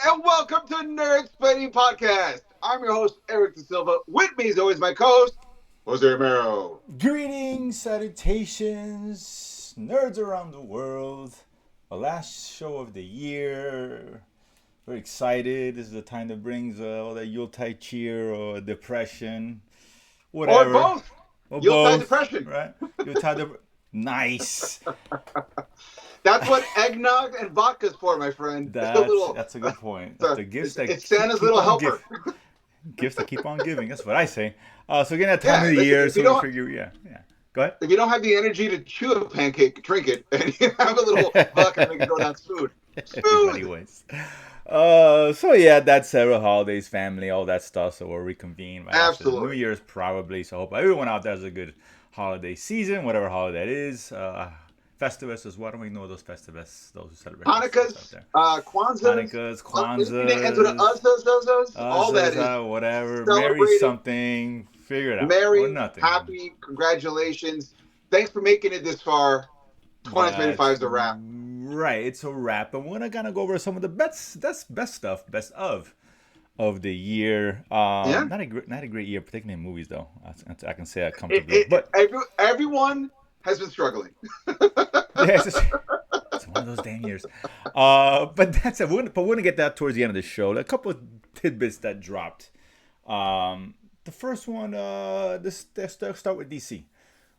and welcome to Nerdsplaining Podcast. I'm your host, Eric Da Silva. With me, as always, my co-host, Jose Romero. Greetings, salutations, nerds around the world. The last show of the year. Very excited. This is the time that brings all that Yuletide cheer or depression, Or whatever. both. Or Yuletide both, depression. right? Nice. That's what eggnog and vodka's for, my friend. It's a That's little. that's a good point. It's, That's a, the gifts it's, that it's Santa's keep little on helper. gifts that keep on giving. That's what I say. So again, that time Yeah, of the listen, year, if you so we don't, figure, yeah. Go ahead. if you don't have the energy to chew a pancake, drink it, and you have a little vodka, make it go down smooth. Smooth. Anyways. So yeah, that's several holidays, family, all that stuff. So we'll reconvene right after the New Absolutely. Year's probably. So I hope everyone out there has a good holiday season, whatever holiday that is. Festivus as well. I don't even know those Festivus, those who celebrate Festivus out Hanukkah's, there. Kwanzaa's, Hanukkah's, into the Kwanzaa's, all that is whatever. Merry celebrating. something. Figure it out. Or Merry, nothing. happy, congratulations. Thanks for making it this far. 2025 That's is a wrap. right. It's a wrap. And we're gonna go over some of the best stuff, best of the year. Yeah. Not a great year, particularly in movies, though. I can say that It, comfortably. it, But everyone has been struggling. yeah, it's one of those damn years. But that's it. We're gonna get that towards the end of the show. A couple of tidbits that dropped. The first one, let's start with DC.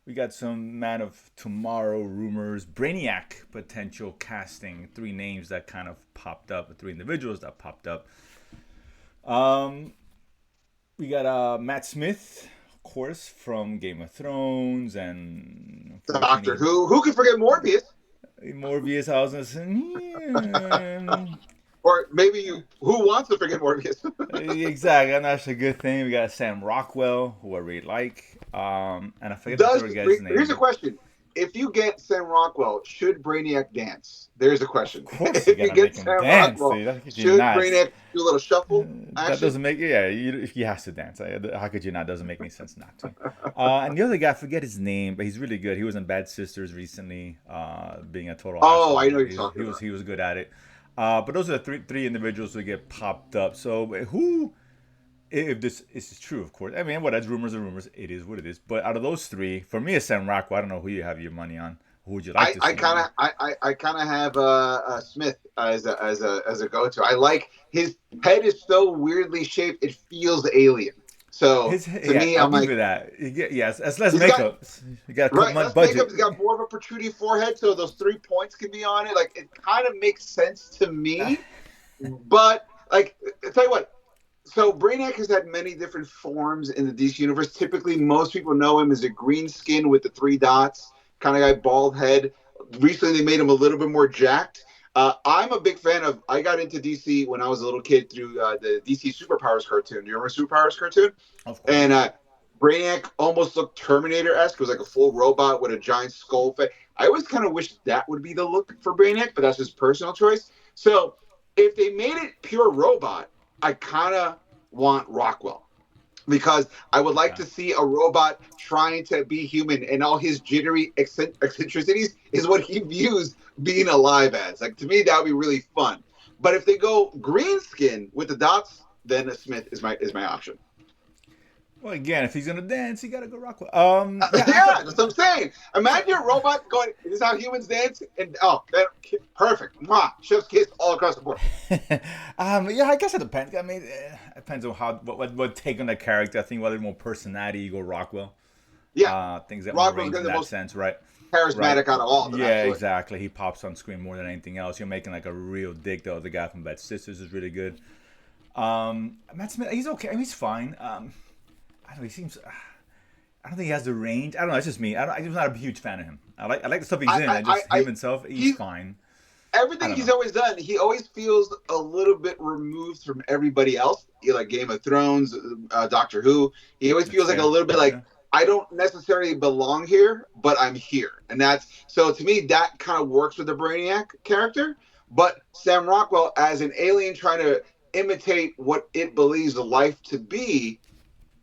We got some Man of Tomorrow rumors, Brainiac potential casting, three names that kind of popped up, three individuals that popped up. We got Matt Smith, of course, from Game of Thrones, and Doctor unfortunately Who can forget Morbius? Morbius. I was gonna say, Or maybe who wants to forget Morbius? exactly. That's a good thing. We got Sam Rockwell, who I really like, and I forget the third guy's Here's a name. question. If you get Sam Rockwell, should Brainiac dance? There's a question. Of course, you If you gotta make get him Sam dance. Rockwell, Dude. How could you should not? Brainiac do a little shuffle That action? doesn't make he has to dance. How could you not? Doesn't make any sense not to. And the other guy, I forget his name, but he's really good. He was in Bad Sisters recently, being a total Oh, I know asshole. what you're talking about. He was good at it. But those are the three individuals who get popped up. So who, if this is true, of course. I mean, what? That's rumors are rumors. It is what it is. But out of those three, for me, it's Sam Rockwell. I don't know who you have your money on. Who would you like to I see? kind of I kind of have Smith as a go-to. I like his head is so weirdly shaped; it feels alien. So to me, I'll I'm give like, you that. Yes, that's less he's got makeup. You got a couple right. months Let's budget. makeup. He's got more of a protruding forehead, so those 3 points can be on it. Like it kind of makes sense to me. But like, I tell you what. So Brainiac has had many different forms in the DC universe. Typically, most people know him as a green skin with the three dots kind of guy, bald head. Recently, they made him a little bit more jacked. I'm a big fan of. I got into DC when I was a little kid through the DC Superpowers cartoon. Do you remember Superpowers cartoon? Of And course. Brainiac almost looked Terminator-esque. It was like a full robot with a giant skull face. I always kind of wish that would be the look for Brainiac, but that's just personal choice. So if they made it pure robot, I kind of want Rockwell because I would like Okay. to see a robot trying to be human, and all his jittery eccentricities is what he views being alive as. Like to me, that would be really fun. But if they go green skin with the dots, then a Smith is my option. Well, again, if he's gonna dance, he gotta go Rockwell. Yeah, that's what I'm saying. Imagine a robot going, "This is how humans dance," and perfect. Mwah, chef's kiss all across the board. Yeah, I guess it depends. I mean, it depends on what take on the character. I think whether more personality, you go Rockwell. Yeah, Things get more Rockwell's range gonna in be the that most sense, right? Right. charismatic out of all of them. Yeah, Absolutely. exactly. He pops on screen more than anything else. You're making like a real dick though. The guy from Bad Sisters is really good. Matt Smith, he's okay. I mean, he's fine. I don't know. He seems. I don't think he has the range. I don't know. It's just me. I'm just not a huge fan of him. I like the stuff he's in. I just him himself. He's He's fine. I everything don't he's know. always done. He always feels a little bit removed from everybody else. Like Game of Thrones, Doctor Who. He always That's feels like a fair. little bit like Yeah. I don't necessarily belong here, but I'm here, and that's so to me that kind of works with the Brainiac character. But Sam Rockwell as an alien trying to imitate what it believes life to be,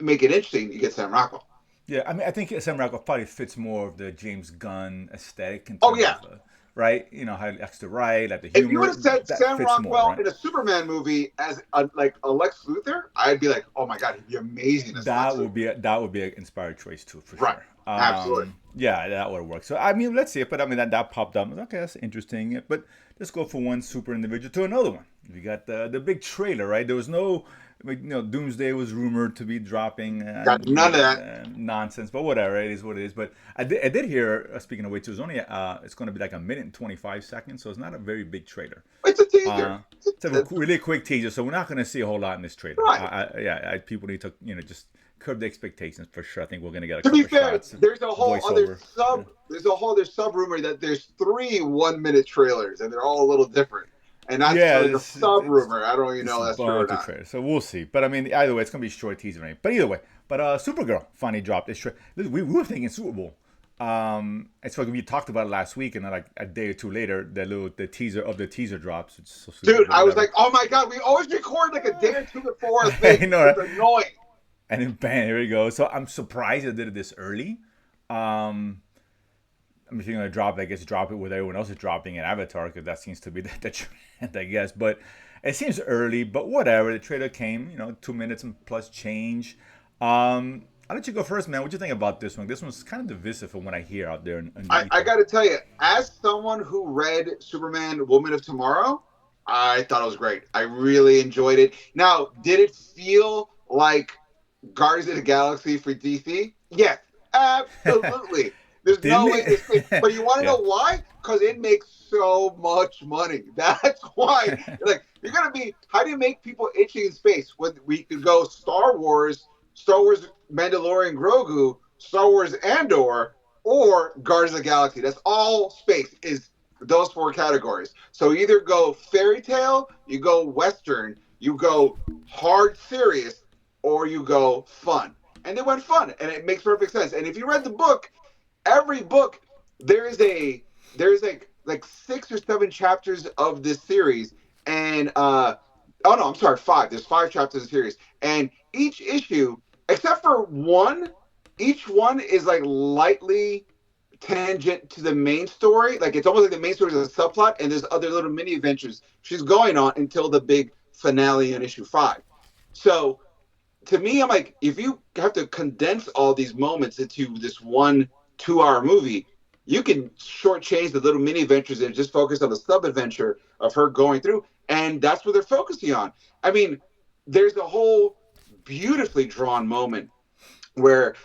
make it interesting. You get Sam Rockwell. Yeah, I mean, I think Sam Rockwell probably fits more of the James Gunn aesthetic in Oh terms yeah, of right? You know how he likes to write, like the If you would humor have said that Sam fits more, Rockwell right? in a Superman movie as a Lex Luthor, I'd be like, oh my god, he'd be amazing as Lex Luthor. That would be an inspired choice too, for Right. sure. Absolutely. Yeah, that would work. So I mean, let's see it. But I mean, that popped up. Okay, that's interesting. But let's go from one super individual to another one. We got the big trailer, right? There was no, Doomsday was rumored to be dropping, Got none of that. nonsense. But whatever, it is what it is. But I did hear, speaking of which, it was only it's going to be like a minute and 25 seconds, so it's not a very big trailer. It's a teaser. It's a really quick teaser, so we're not going to see a whole lot in this trailer. Right. People need to just curb the expectations for sure. I think we're going to get a To couple be fair, shots. there's a whole other voiceover. there's a whole other sub rumor that there's 3 1-minute trailers and they're all a little different. And that's like a sub rumor. I don't even know that's true or not. Trailers, so we'll see. But I mean, either way, it's going to be short teaser, right? But either way, Supergirl finally dropped. We were thinking Super Bowl. It's like we talked about it last week, and then like a day or two later, the teaser drops. It's so Dude, I was like, oh my god, we always record like a day or two before a thing. I know, right? It's annoying. And then bam, here we go. So I'm surprised I did it this early. I'm just going to drop it with everyone else is dropping in Avatar, because that seems to be the trend, I guess. But it seems early, but whatever. The trailer came, 2 minutes and plus change. I'll let you go first, man. What do you think about this one? This one's kind of divisive from what I hear out there. I got to tell you, as someone who read Superman Woman of Tomorrow, I thought it was great. I really enjoyed it. Now, did it feel like Guardians of the Galaxy for DC? Yes, absolutely. There's no way to say. But you want to know why? Because it makes so much money. That's why. Like, you're going to be, how do you make people itching in space? When we could go Star Wars, Mandalorian Grogu, Star Wars Andor, or Guardians of the Galaxy. That's all space is those 4 categories. So either go fairy tale, you go Western, you go hard serious, or you go fun. And they went fun, and it makes perfect sense. And if you read the book, every book, there's like 6 or 7 chapters of this series, and I'm sorry, 5. There's 5 chapters of the series, and each issue, except for one, each one is like lightly tangent to the main story. Like, it's almost like the main story is a subplot, and there's other little mini adventures she's going on until the big finale in issue 5. So to me, I'm like, if you have to condense all these moments into this one 2-hour movie, you can shortchange the little mini adventures and just focus on the sub adventure of her going through, and that's what they're focusing on. I mean, there's a whole beautifully drawn moment where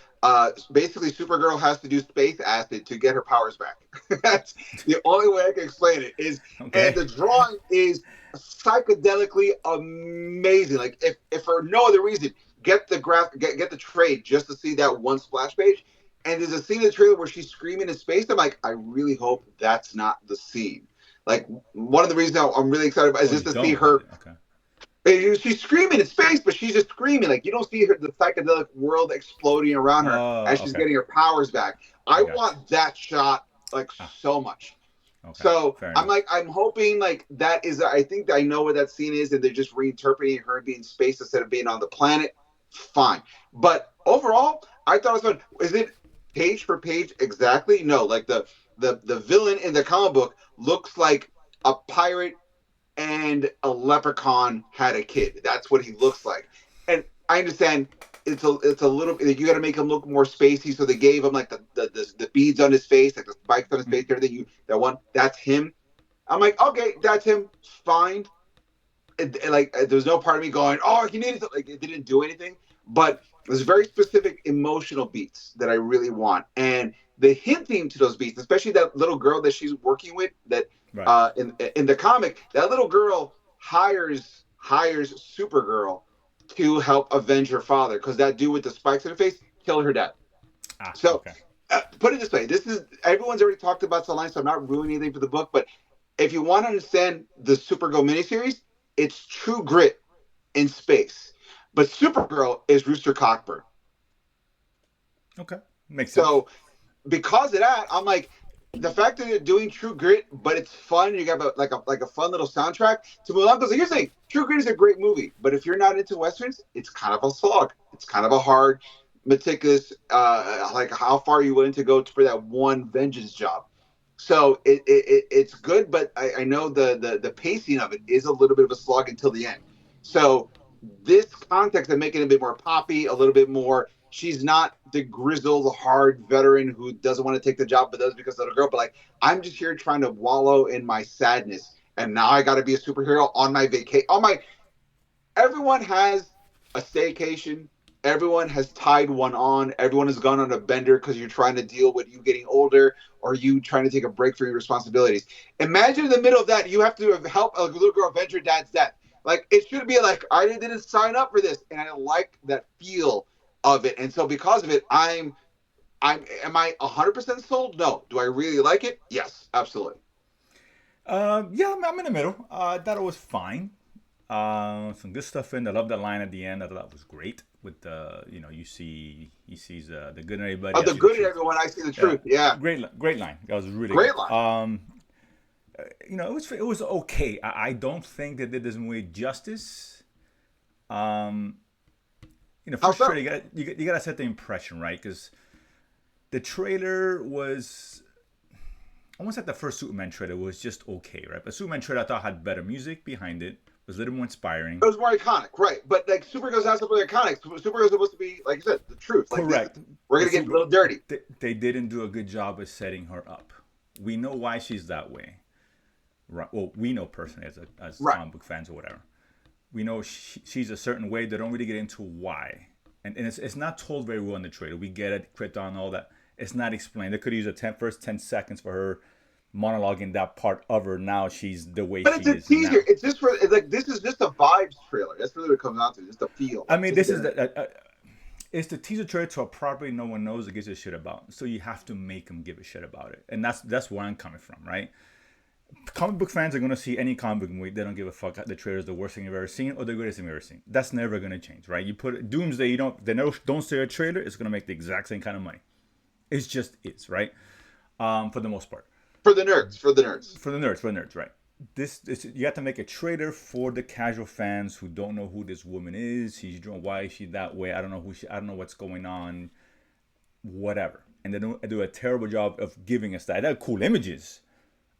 basically Supergirl has to do space acid to get her powers back. That's the only way I can explain it. And the drawing is psychedelically amazing. Like, if for no other reason, get the trade just to see that one splash page. And there's a scene in the trailer where she's screaming in space. I'm like, I really hope that's not the scene. Like, one of the reasons I'm really excited about is just to see her. Okay. She's screaming in space, but she's just screaming. Like, you don't see the psychedelic world exploding around her as she's getting her powers back. I want that shot so much. Okay. So I'm hoping like that is. I think I know what that scene is, and they're just reinterpreting her being in space instead of being on the planet. Fine, but overall, I thought it was fun. Is it page for page exactly? No, like the villain in the comic book looks like a pirate and a leprechaun had a kid. That's what he looks like. And I understand it's a little, you got to make him look more spacey, so they gave him like the beads on his face, like the spikes on his face, everything. That's him. I'm like, okay, that's him, fine. There's no part of me going, oh, he needed to, like, it didn't do anything. But there's very specific emotional beats that I really want, and the hinting to those beats, especially that little girl that she's working with, that in the comic, that little girl hires Supergirl to help avenge her father, because that dude with the spikes in her face killed her dad. Put it this way: everyone's already talked about the line, so I'm not ruining anything for the book. But if you want to understand the Supergirl miniseries, it's True Grit in space. But Supergirl is Rooster Cockburn. Okay, makes sense. So because of that, I'm like, the fact that they're doing True Grit, but it's fun. You got a fun little soundtrack to move on. Because here's the thing: True Grit is a great movie, but if you're not into westerns, it's kind of a slog. It's kind of a hard, meticulous. Like, how far are you willing to go for that one vengeance job? So it's good, but I know the pacing of it is a little bit of a slog until the end. So this context of making it a bit more poppy, a little bit more. She's not the grizzled, hard veteran who doesn't want to take the job but does because of the girl. But like, I'm just here trying to wallow in my sadness, and now I got to be a superhero on my vacation. On my everyone has a staycation. Everyone has tied one on. Everyone has gone on a bender because you're trying to deal with you getting older or you trying to take a break from your responsibilities. Imagine in the middle of that, you have to help a little girl avenge her dad's death. Like, it should be like, I didn't sign up for this. And I like that feel of it. And so because of it, am I 100% sold? No. Do I really like it? Yes, absolutely. Yeah, I'm in the middle. I thought it was fine. Some good stuff in. I love that line at the end. I thought that was great. With the, he sees the good in everybody. Of I the see the good in truth. everyone, I see the Yeah, truth. Yeah. great line. That was really Great good. line. It was okay. I don't think they did this movie justice. Um, How first so? trailer, you gotta set the impression right because the trailer was almost like the first Superman trailer was just okay, right? But Superman trailer I thought had better music behind it, was a little more inspiring. It was more iconic, right? But like Supergirl's not supposed to be iconic. Supergirl's supposed to be, like you said, the truth. Like this, Correct. we're But gonna get a little dirty. they didn't do a good job of setting her up. We know why she's that way. Right. Well, we know personally as Right. comic book fans or whatever. We know she's a certain way. They don't really get into why, and it's not told very well in the trailer. We get it, Krypton, all that. It's not explained. They could use the first 10 seconds for her monologuing that part of her. Now she's the way But she it's a is now. teaser. It's like this is just a vibes trailer. That's really what it comes down to. Just a feel. I Like, mean, just this is it's the teaser trailer to a property no one knows or gives a shit about. So you have to make them give a shit about it, and that's where I'm coming from, right? Comic book fans are gonna see any comic book movie. They don't give a fuck. The trailer is the worst thing you've ever seen or the greatest thing you've ever seen. That's never gonna change, right? You put Doomsday. Don't say a trailer. It's gonna make the exact same kind of money. It's just is right. For the most part. for the nerds. For the nerds. For the nerds, right? This you have to make a trailer for the casual fans who don't know who this woman is. Why is she that way? I don't know I don't know what's going on. Whatever. And they don't do a terrible job of giving us that. They're cool images.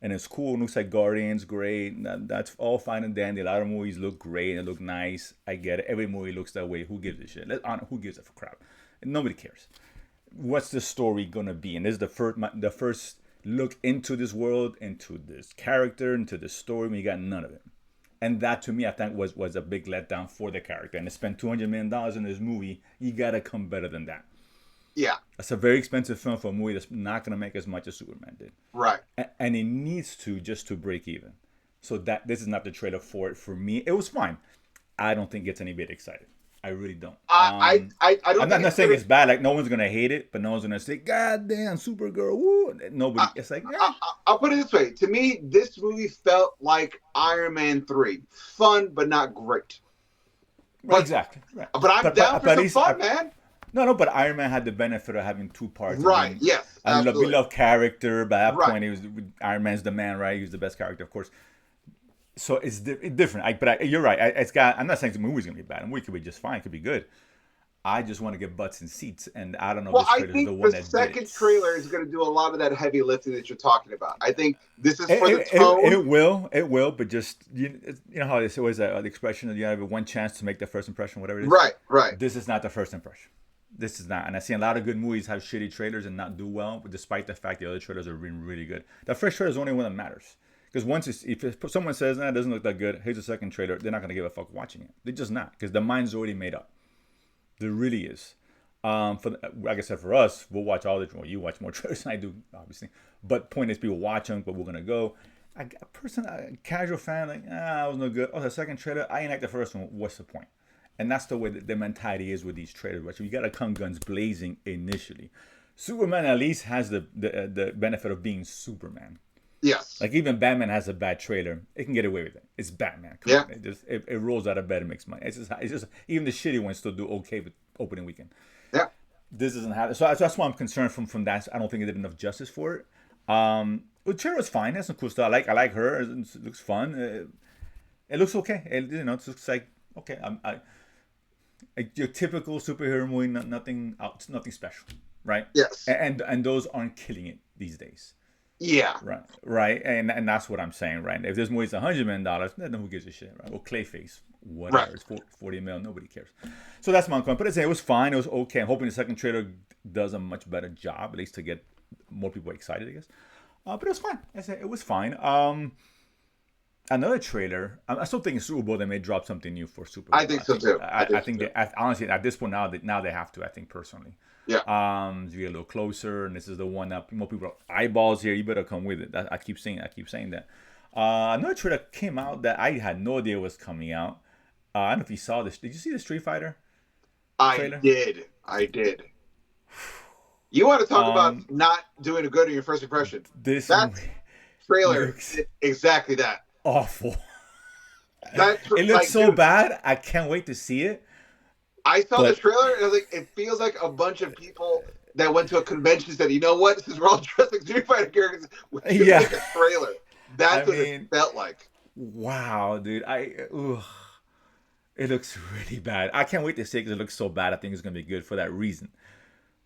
And it's cool. It looks like Guardians, great. That's all fine and dandy. A lot of movies look great and look nice. I get it. Every movie looks that way. Who gives a shit? Who gives a crap? And nobody cares. What's the story gonna be? And this is the first look into this world, into this character, into the story. We got none of it. And that to me, I think was a big letdown for the character. And to spend $200 million in this movie, you gotta come better than that. Yeah. It's a very expensive film for a movie that's not gonna make as much as Superman did. Right. And it needs to just to break even. So that this is not the trailer for it. For me, it was fine. I don't think it's any bit excited. I really don't. I don't. I'm not saying it's bad. Like no one's gonna hate it, but no one's gonna say, "God damn, Supergirl!" Woo! Nobody. It's like, I'll put it this way. To me, this movie felt like Iron Man 3. Fun, but not great. But, exactly. Right. But I'm down for some fun, man. No, but Iron Man had the benefit of having two parts. Right. Yes. And a beloved character. By that Right. point, Iron Man's the man, right? He was the best character, of course. So it's different. But you're right. I'm not saying the movie's gonna be bad. The movie could be just fine. It could be good. I just want to get butts in seats, and I don't know. Well, if this I think the one the that second trailer is going to do a lot of that heavy lifting that you're talking about. I think this is for the tone. It will, but just you know how it's always the expression that you have one chance to make the first impression, whatever it is. Right. This is not the first impression. This is not, and I've seen a lot of good movies have shitty trailers and not do well, but despite the fact the other trailers are really, really good. The first trailer is the only one that matters. Because if someone says, it doesn't look that good, here's a second trailer, they're not going to give a fuck watching it. They're just not, because the mind's already made up. There really is. Like I said, for us, we'll watch all the. Well, you watch more trailers than I do, obviously. But point is, people watch them, but we're gonna go. A casual fan, like, I was no good. Oh, the second trailer, I ain't like the first one. What's the point? And that's the way that the mentality is with these trailers. Right? So you gotta come guns blazing initially. Superman at least has the benefit of being Superman. Yes. Like even Batman has a bad trailer. It can get away with it. It's Batman. Yeah. It rolls out of bed and makes money. It's just even the shitty ones still do okay with opening weekend. Yeah. This doesn't have. So that's why I'm concerned from that. I don't think it did enough justice for it. The trailer was fine. That's some cool stuff. I like her. It looks fun. It looks okay. It looks like okay. Your typical superhero movie. Nothing special, right? Yes. And those aren't killing it these days. Yeah. right, and that's what I'm saying, right? If this movie's $100 million, then who gives a shit, right? Well, Clayface, Right. whatever, it's 40 mil, nobody cares. So that's my comment. But it was fine, it was okay. I'm hoping the second trailer does a much better job, at least to get more people excited, I guess. But it was fine. I said it was fine. Another trailer. I'm still thinking Super Bowl. They may drop something new for I Supergirl. think so too. I think they, honestly, at this point now they have to. I think personally. Yeah. To get a little closer, and this is the one that more people eyeballs here. You better come with it. I keep saying that. Another trailer came out that I had no idea was coming out. I don't know if you saw this. Did you see the Street Fighter trailer? I did. You want to talk about not doing a good in your first impression? This trailer did exactly that. Awful. It looks so bad. I can't wait to see it. I saw the trailer and I was like, it feels like a bunch of people that went to a convention said, you know what? Since we're all dressed like Street Fighter characters, we should make a trailer. That's what it felt like. Wow, dude. It looks really bad. I can't wait to see it because it looks so bad. I think it's going to be good for that reason.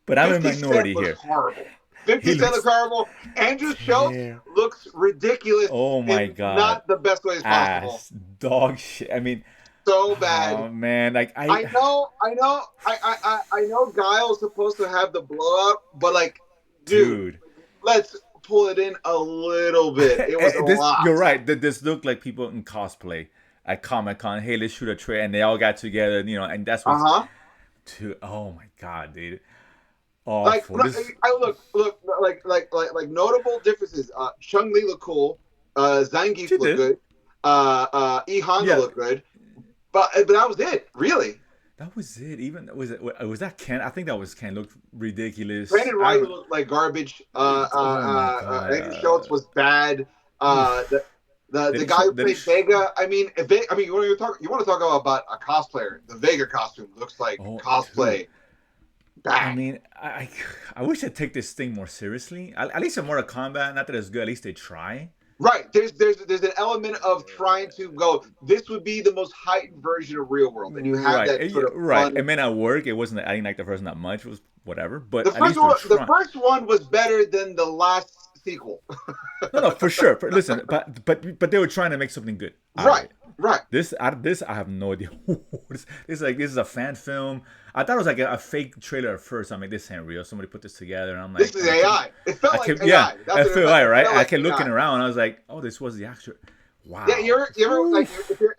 But I'm in minority here. Horrible. 50 Cent looks horrible. Andrew Schultz looks ridiculous. Oh my God. Not the best way as possible. Dog shit. I mean, so bad. Oh man, like I know Guile's supposed to have the blow up, but like, dude, let's pull it in a little bit. It was a lot. You're right. This looked like people in cosplay at Comic-Con. Hey, let's shoot a trailer, and they all got together, and that's what. Oh my God, dude. Awful. Like, like notable differences. Chung-Li looked cool. Zangief looked good. E Honda looked good. But that was it, really. That was it. Even was that Ken? I think that was Ken. Looked ridiculous. Brandon Wright looked like garbage. Andrew Schultz was bad. The guy who played Vega. I mean, you want to talk about a cosplayer? The Vega costume looks like cosplay. Dude. I mean, I wish they'd take this thing more seriously. At least in Mortal Kombat, not that it's good. At least they try. Right. There's an element of trying to go. This would be the most heightened version of Real World, and you have that sort of fun. It may not work. It wasn't. I didn't like the first one that much. It was whatever. But the first one was better than the last sequel. No, for sure. Listen, but they were trying to make something good. Right. This I have no idea. This is a fan film. I thought it was like a fake trailer at first. I'm like, this ain't real. Somebody put this together, and I'm like, this is AI. It felt like AI. Yeah, it felt AI, right? I kept looking around, and I was like, oh, this was the actual. Wow. Yeah, you ever like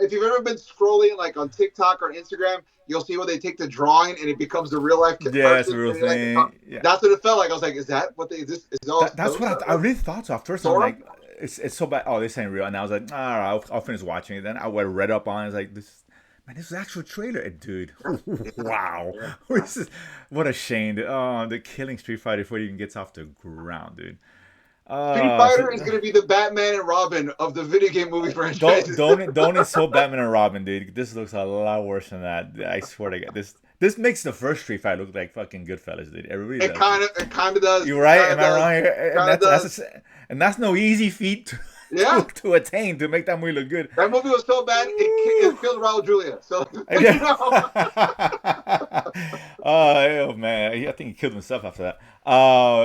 if you've ever been scrolling like on TikTok or Instagram, you'll see when they take the drawing and it becomes a real life. Yeah, it's a real thing. That's what it felt like. I was like, is that what they? That's what I really thought so. At first, I'm like, it's so bad. Oh, this ain't real. And I was like, all right, I'll finish watching it. Then I read up on it. I was like, this is an actual trailer, dude. Wow. What a shame. They're killing Street Fighter before it even gets off the ground, dude. Street Fighter is going to be the Batman and Robin of the video game movie franchise. Don't insult Batman and Robin, dude. This looks a lot worse than that. I swear to God. This makes the first Street Fighter look like fucking Goodfellas, dude. It kind of does. You're right. Am I wrong? And that's no easy feat to attain to make that movie look good. That movie was so bad it killed Raul Julia. So oh man, I think he killed himself after that.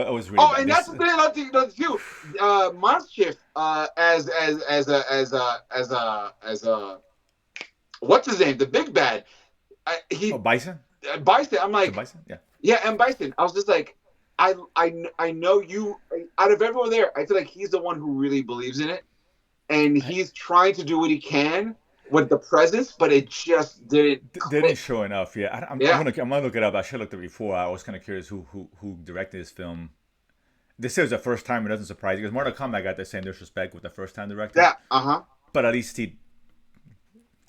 It was really. Oh, and that's the thing I think too. Monster as what's his name? The big bad. Bison. Bison. I'm like Bison. Yeah, and Bison. I was just like, I know you. Out of everyone there, I feel like he's the one who really believes in it, and he's trying to do what he can with the presence, but it just didn't show enough. Yeah, I'm gonna look it up. I should have looked at it before. I was kind of curious who directed this film. This is the first time. It doesn't surprise you because Mortal Kombat got the same disrespect with the first time director. Yeah. But at least he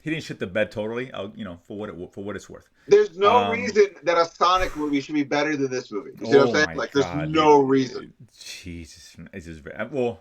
didn't shit the bed totally. For what it's worth. There's no reason that a Sonic movie should be better than this movie. You see what I'm saying? Like, there's no reason. Jesus, it's just well.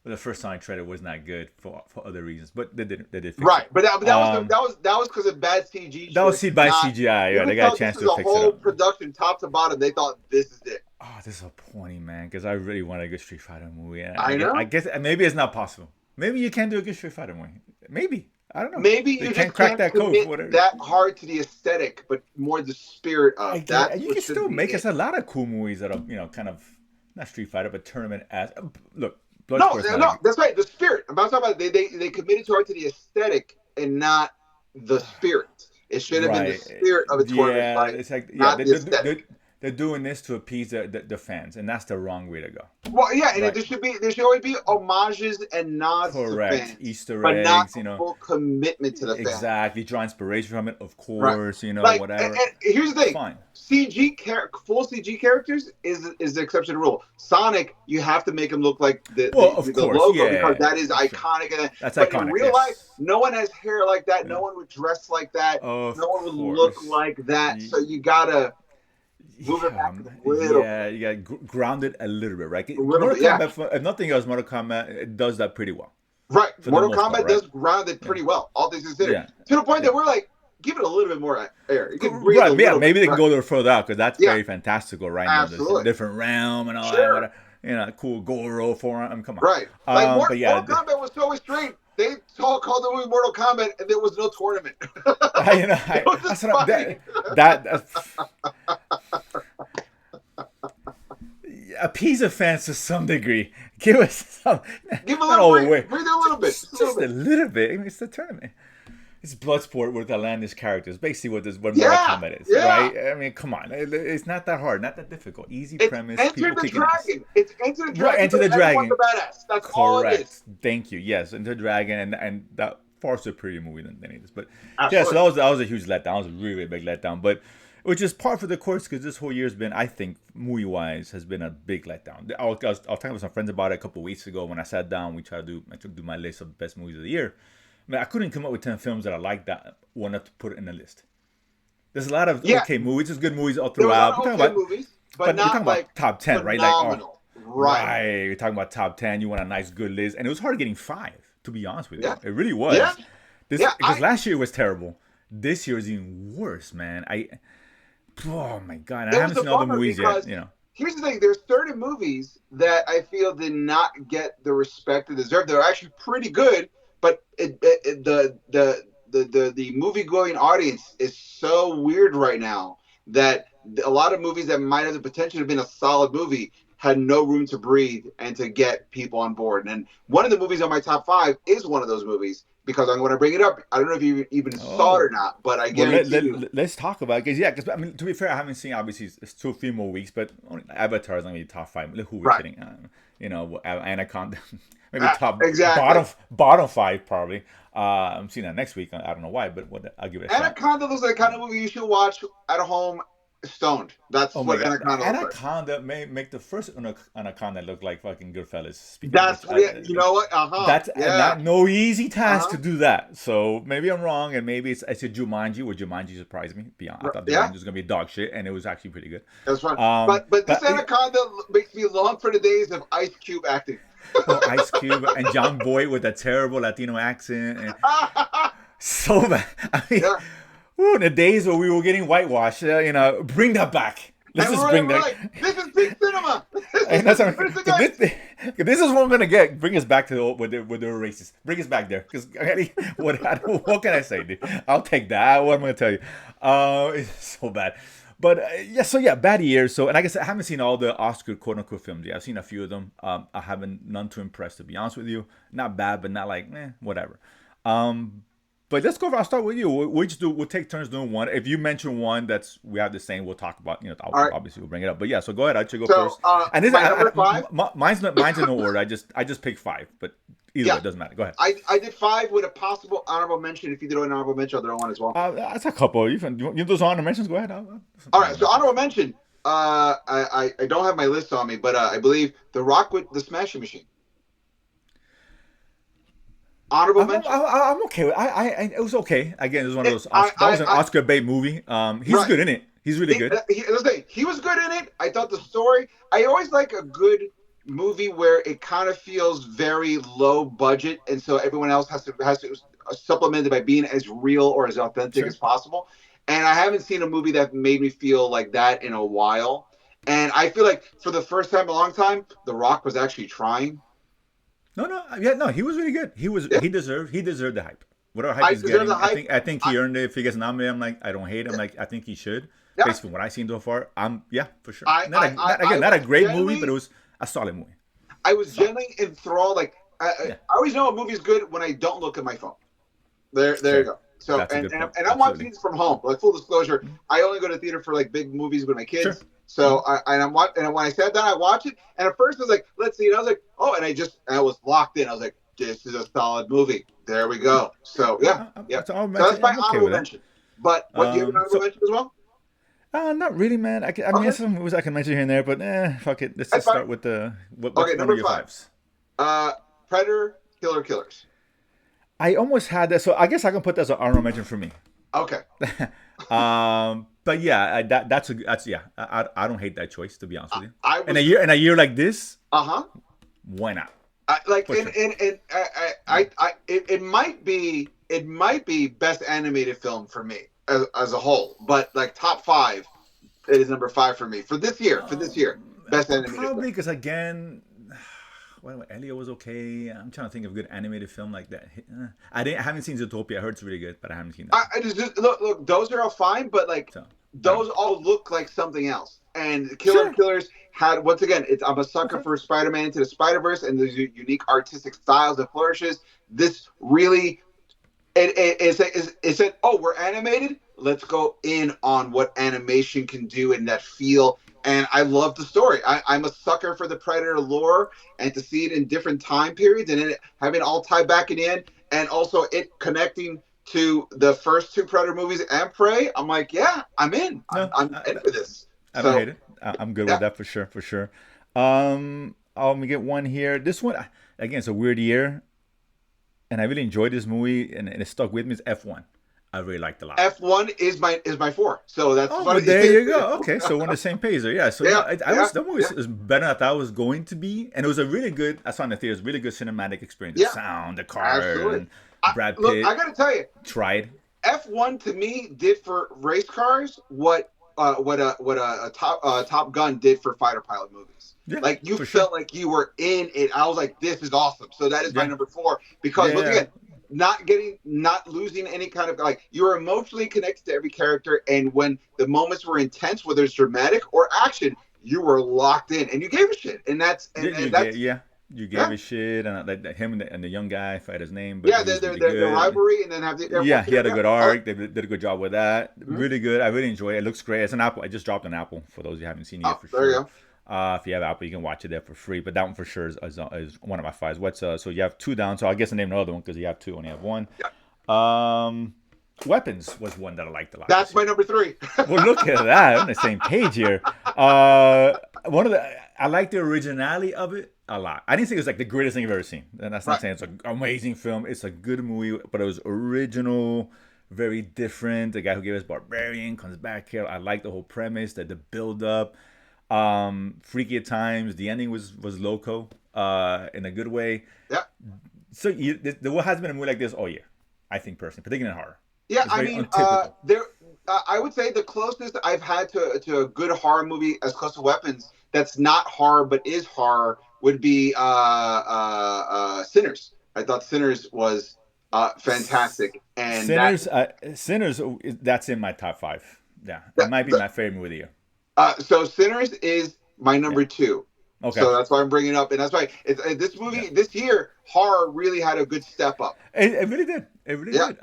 The first Sonic trailer was not good for other reasons, but they did. Right, but that was because of bad CG. That was bad CGI. Yeah, they got a chance to fix it. The whole production, top to bottom, they thought this is it. Oh, disappointing, man. Because I really want a good Street Fighter movie. I know. I guess maybe it's not possible. Maybe you can't do a good Street Fighter movie. Maybe. I don't know. Maybe you can't crack that code. That hard to the aesthetic, but more the spirit of that. You can still make us a lot of cool movies that are kind of not Street Fighter, but tournament as look. No, Bloodsport's not no, that's right. The spirit. I'm talking about they committed too hard to the aesthetic and not the spirit. It should have been the right. spirit of a tournament Yeah, fight, it's like not the aesthetic. they're doing this to appease the fans, and that's the wrong way to go. Well, yeah, and Right. there should always be homages and nods Correct. to fans, Easter but not eggs, you know. full commitment to the fans. Exactly. Draw inspiration from it, of Right. course, you know, Like, whatever. and here's the thing: Fine. full CG characters is the exception to the rule. Sonic, you have to make him look like the course, logo yeah, because that is sure. iconic. And That's but iconic. in real yes. life, no one has hair like that. Yeah. No one would dress like that. Of No one would course. look like that. So you gotta move it back a little. Yeah, you got grounded a little bit, right? little Mortal bit, yeah. Kombat, if nothing else, Mortal Kombat it does that pretty well. Right. For the Mortal most Kombat part, right? does ground it pretty well, all things considered. Yeah. To the point Yeah. that we're like, give it a little bit more air. You can breathe a Right, yeah, little maybe bit, they can right? go a little further out because that's Yeah. very fantastical, right? Absolutely. There's a different realm and all that. Sure. Whatever. You know, cool Goro forearm. I mean, come on. Right. Like but yeah, Mortal Kombat was so extreme. They called the movie Mortal Kombat, and there was no tournament. you know, It was just funny. that's appease the fans to some degree. Give us some. Give a not little all the breathe. way. Breathe a little bit. Just a little bit. I mean, it's the tournament. It's Bloodsport with outlandish characters. Basically, what Mortal Kombat is, yeah. right? I mean, come on. It's not that hard, not that difficult. Easy premise. Enter people the kicking ass. Dragon. It's Enter the Dragon. Right, Enter the but everyone's Dragon. a badass. That's all it is. Correct. Thank you. Yes, Enter the Dragon, and that far superior movie than any of this. But Absolutely. yeah, so that was a huge letdown. It was a really, really big letdown. But which is par for the course because this whole year's been, I think, movie wise, has been a big letdown. I was talking with some friends about it a couple of weeks ago when I sat down. I tried to do my list of best movies of the year. I mean, I couldn't come up with 10 films that I liked that one up to put it in the list. There's a lot of okay movies, there's good movies all throughout. There was a lot of okay movies, but not we're talking like about top 10, phenomenal. right? Like, right. You're talking about top 10. You want a nice, good list, and it was hard getting 5. To be honest with you, it really was. Yeah. Because last year was terrible. This year is even worse, man. Oh my god! I haven't seen all the movies yet. You know. Here's the thing: there's certain movies that I feel did not get the respect they deserve. They're actually pretty good, but the movie going audience is so weird right now that a lot of movies that might have the potential to have been a solid movie had no room to breathe and to get people on board. And one of the movies on my top 5 is one of those movies because I'm going to bring it up. I don't know if you even saw it or not, but I guarantee you. Let's talk about it. Because I mean, to be fair, I haven't seen, obviously, it's 2 or 3 more weeks, but Avatar is going to be top 5. Who we're kidding? You know, Anaconda, maybe bottom 5 probably. I'm seeing that next week. I don't know why, but I'll give it a shot. Anaconda looks like the kind of movie you should watch at home stoned. That's what Anaconda looks like. Anaconda may make the first Anaconda look like fucking Goodfellas. That's you know what? That's not no easy task to do that. So maybe I'm wrong, and maybe it's a Jumanji, where Jumanji surprised me. I thought Jumanji was gonna be dog shit, and it was actually pretty good. That's right. But this Anaconda makes me long for the days of Ice Cube acting. Ice Cube and John Boyd with a terrible Latino accent, and so bad. I mean. Yeah. Ooh, in the days where we were getting whitewashed, bring that back. Let's just bring that. Like, this is big cinema. This is what I'm gonna get. Bring us back to where they were racist. Bring us back there. Because what can I say, dude? I'll take that. What am I gonna tell you? It's so bad. But bad year. So, and like I said, I haven't seen all the Oscar quote unquote films yet. I've seen a few of them. I haven't none too impressed, to be honest with you. Not bad, but not like whatever. But let's go. I'll start with you. We'll take turns doing one. If you mention one we have the same, we'll talk about. Obviously we'll bring it up. But yeah, so go ahead. I should go first. And this number 5. Mine's in no order. I just picked 5. But either way, it doesn't matter. Go ahead. I did 5 with a possible honorable mention. If you did an honorable mention, I'll throw one as well. That's a couple. You do those honorable mentions? Go ahead. All right. So honorable mention. I don't have my list on me, but I believe The Rock with the Smashing Machine. Honorable mention. I'm okay. It was okay. Again, it was one of those. That was an Oscar bait movie. He's good in it. He's really good. He was good in it. I thought the story. I always like a good movie where it kind of feels very low budget, and so everyone else has to supplement it by being as real or as authentic as possible. And I haven't seen a movie that made me feel like that in a while. And I feel like for the first time in a long time, The Rock was actually trying. No, he was really good. He deserved the hype. Whatever hype he's getting, I think he earned it. If he gets nominated, I'm like, I don't hate him. Like, I think he should. Yeah. Based on what I've seen so far, for sure. Not a great movie, but a solid movie. I was Solid. generally enthralled. Like Yeah, I always know a movie's good when I don't look at my phone. There you fair. go. So That's a good point. and I'm watching Absolutely. these from home. Like full disclosure, I only go to theater for like big movies with my Sure. kids. So and when I sat down, I watch it. And at first I was like, let's see. And I was like, oh, and I was locked in. I was like, this is a solid movie. There we go. So yeah. That's all So that's my I'm okay honorable with that. mention. But what do you have an honorable mention as well? Not really, man. I mean, Okay, there's some movies I can mention here and there, but fuck it. Let's that's just fine. start with what's Okay, one number of your 5. fives? Predator, Killers. I almost had that, so I guess I can put that as an honorable mention for me. Okay. But yeah, that's yeah. I don't hate that choice, to be honest with you. I was, In a year like this, uh-huh. why not? Like For sure. it might be best animated film for me as a whole, but like top 5, it is number 5 for me for this year. Best animated Probably film. because again, well, Elliot was okay. I'm trying to think of a good animated film like that. I haven't seen Zootopia. I heard it's really good, but I haven't seen that. I just look. Those are all fine, but like So, those all look like something else. And Sure. Killers had, once again, I'm a sucker for Spider-Man Into the Spider-Verse and the unique artistic styles that flourishes. This really, it said, oh, we're animated. Let's go in on what animation can do and that feel. And I love the story. I'm a sucker for the Predator lore, and to see it in different time periods and it having it all tied back in the end, and also it connecting to the first 2 Predator movies and Prey. I'm like, yeah, I'm in. I'm in for this. I don't hate it. I'm good with that for sure. For sure. Let me get one here. This one, again, it's a weird year, and I really enjoyed this movie, and it stuck with me. It's F1. I really liked it a lot. F1 is my 4, so that's funny. Well, there you go. Okay, so we're on the same page there. Yeah. So that movie was better than I thought it was going to be, and it was a really good. I saw it in the theaters. Really good cinematic experience. The sound, the car, and Brad Pitt. Look, I got to tell you, tried. F1 to me did for race cars what a Top Gun did for fighter pilot movies. Yeah, like you felt like you were in it. I was like, this is awesome. So that is my number 4 because once again, not losing any kind of, like, you were emotionally connected to every character, and when the moments were intense, whether it's dramatic or action, you were locked in and you gave a shit. And that's you gave a shit, and like him and the young guy, I forget his name, but the rivalry, and then have the he had a good arc. They did a good job with that. Really good. I really enjoy it. It looks great. It's an Apple. I just dropped an Apple for those who haven't seen it yet. For sure. There you go. If you have Apple, you can watch it there for free. But that one for sure is one of my 5s. What's so you have 2 down. So I guess I name another one because you have 2, only have 1. Yeah. Weapons was one that I liked a lot. That's my number 3. Well, look at that. I'm on the same page here. I like the originality of it a lot. I didn't think it was like the greatest thing I've ever seen. And that's not saying it's an amazing film. It's a good movie, but it was original, very different. The guy who gave us Barbarian comes back here. I like the whole premise, that the build up. Freaky at times. The ending was loco, in a good way. Yeah. So there has been a movie like this all year, I think, personally, particularly in horror. Yeah, I mean, I would say the closest I've had to a good horror movie, as close to Weapons, that's not horror but is horror, would be Sinners. I thought Sinners was fantastic. And Sinners, that's in my top 5. Yeah, that might be my favorite movie of the year. So Sinners is my number 2. Okay. So that's why I'm bringing it up, and that's why this movie this year, horror really had a good step up. It really did. It really did.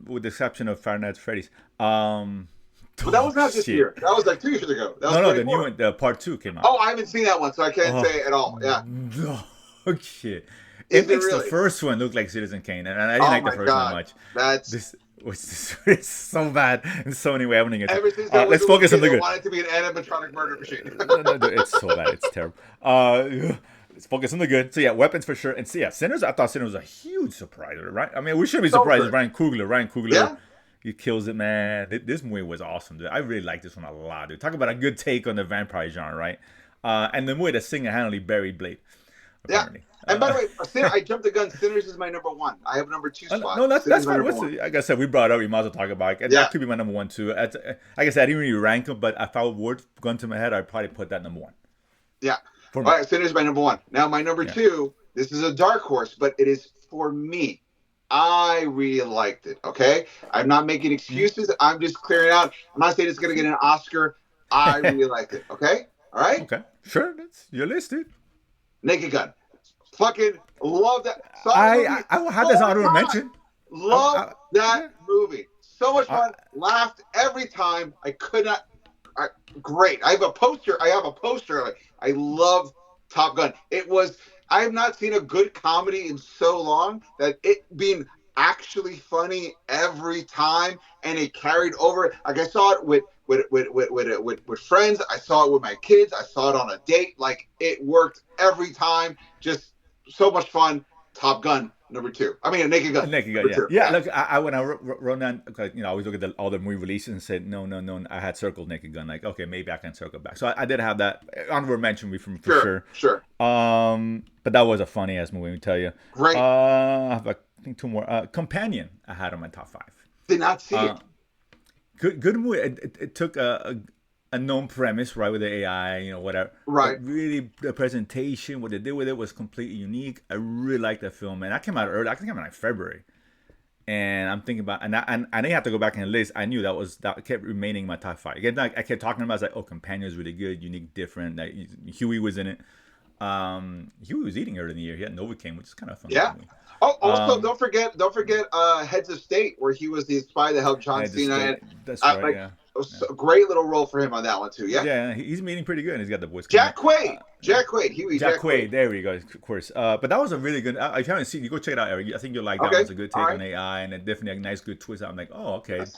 With the exception of Five Nights at Freddy's. But that was not this year. That was like 2 years ago. That was the new one, the part 2 came out. Oh, I haven't seen that one, so I can't say at all. Yeah. Oh shit! It makes the first one look like Citizen Kane, and I didn't like the first one much. It's so bad in so many ways. Let's focus on the good. I want it to be an animatronic murder machine. No, it's so bad. It's terrible. Let's focus on the good. So yeah, Weapons for sure. And so yeah, Sinners. I thought Sinners was a huge surprise, right? I mean, we shouldn't be surprised. It's Ryan Coogler. He kills it, man. This movie was awesome, dude. I really like this one a lot, dude. Talk about a good take on the vampire genre, right? And the movie that single-handedly buried Blade. Apparently. Yeah. And by the way, I jumped the gun. Sinners is my number 1. I have number 2 spot. No, that's fine. Like I said, we brought it up. We might as well talk about it. That could be my number 1 too. Like I said, I didn't really rank them, but if I would gun to my head, I'd probably put that number 1. Yeah. All right, Sinners is my number 1. Now my number 2. This is a dark horse, but it is for me. I really liked it. Okay, I'm not making excuses. I'm just clearing out. I'm not saying it's gonna get an Oscar. I really liked it. Okay. All right. Okay. Sure. That's your list, dude. Naked Gun. Fucking love that. Saw that movie I had this four honorable times. mention. Love that Yeah. movie. So much fun. Laughed every time. I could not. Great. I have a poster. I love Top Gun. It was. I have not seen a good comedy in so long that it being actually funny every time, and it carried over. Like I saw it with friends. I saw it with my kids. I saw it on a date. Like it worked every time. Just so much fun. Top Gun #2. I mean, a Naked Gun. Naked Gun, yeah. Yeah, look, when I wrote down, I always look at all the movie releases and said, no, I had circled Naked Gun. Like, okay, maybe I can circle back. So I did have that honorable mention for sure. Sure. But that was a funny ass movie, let me tell you. Great. I have, I think, two more. Companion, I had on my top 5. Did not see it. Good movie. It took a known premise, right, with the AI, whatever. Right. But really, the presentation, what they did with it was completely unique. I really liked that film, and that came out early. I think it came out in February. And I'm thinking about, and I didn't have to go back in the list. I knew that kept remaining in my top 5. Again, I kept talking about it. I was like, oh, Companion is really good, unique, different. Like, Huey was in it. Huey was eating earlier in the year. He had Novocaine, which is kind of fun. Yeah. Oh, also, don't forget, Heads of State, where he was the spy that helped John Cena. That's right. Yeah. A great little role for him on that one too. Yeah. Yeah, he's meeting pretty good, and he's got the voice. Jack Quaid. Jack Quaid. Jack Quaid. There we go. Of course. But that was a really good. If you haven't seen, you go check it out, Eric. I think you'll like that. Okay. It was a good take on AI, and definitely a nice, good twist. I'm like, oh, okay. Yes.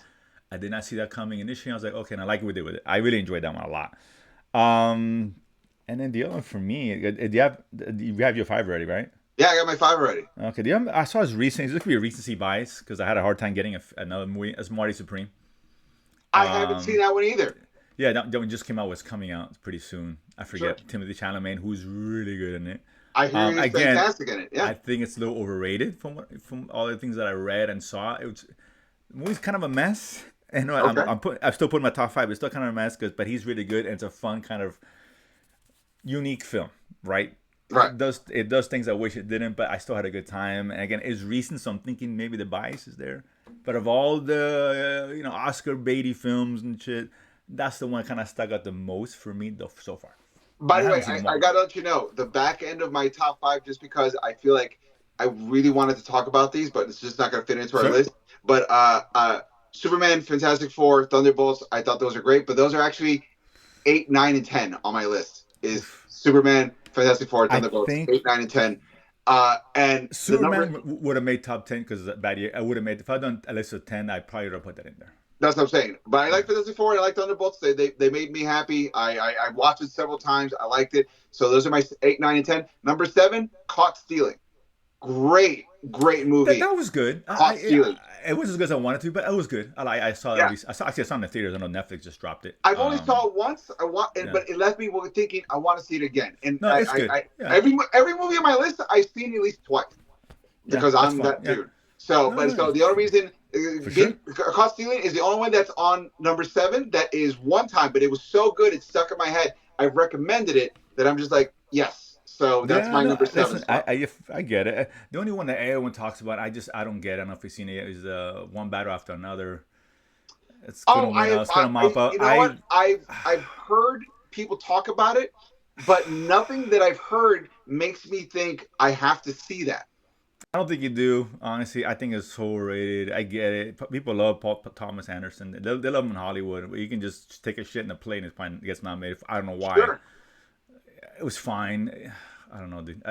I did not see that coming initially. I was like, okay, and I like what they did with it. I really enjoyed that one a lot. And then the other one for me, you have your 5 already, right? Yeah, I got my 5 already. Okay. I saw his recent. This could be a recency bias because I had a hard time getting another movie as Marty Supreme. I haven't seen that one either. Yeah, that one just came out. Was coming out pretty soon. I forget. Sure. Timothy Chalamet, who's really good in it. I hear he's fantastic in it. Yeah. I think it's a little overrated from all the things that I read and saw. The movie's kind of a mess. And I'm still putting my top 5. It's still kind of a mess, but he's really good, and it's a fun kind of unique film, right? Right. It does things I wish it didn't, but I still had a good time. And again, it's recent, so I'm thinking maybe the bias is there. But of all the Oscar baity films and shit, that's the one that kind of stuck out the most for me so far. By the way, I gotta let you know the back end of my top 5, just because I feel like I really wanted to talk about these, but it's just not gonna fit into our list. But Superman, Fantastic Four, Thunderbolts, I thought those are great, but those are actually 8, 9, and 10 on my list. Is Superman, Fantastic Four, Thunderbolts, 8, 9, and 10. And Superman would have made top 10 because it's a bad year. I would have made, if I'd done a list of 10, I probably would have put that in there. That's what I'm saying. But I like Fantastic Four. I like Thunderbolts. They made me happy. I watched it several times. I liked it. So those are my 8, 9, and 10. Number 7, Caught Stealing. Great movie. That was good. Caught Stealing. It was as good as I wanted to, but it was good. I saw it. I saw it in the theaters. I know Netflix just dropped it. I've only saw it once. But it left me thinking I want to see it again. And it's good. Every movie on my list I've seen at least twice because I'm that dude. So the only reason Caught Stealing is the only one that's on number 7 that is one time, but it was so good it stuck in my head. I've recommended it that I'm just like, yes. So that's my number 7. Listen, I get it. The only one that everyone talks about, I don't get. I don't know if you've seen it. Is One Battle After Another. It's gonna mop up. You know what? I've heard people talk about it, but nothing that I've heard makes me think I have to see that. I don't think you do, honestly. I think it's so rated. I get it. People love Paul Thomas Anderson. They love him in Hollywood. You can just take a shit in a plane and it gets nominated. I don't know why. Sure. It was fine. I don't know, dude.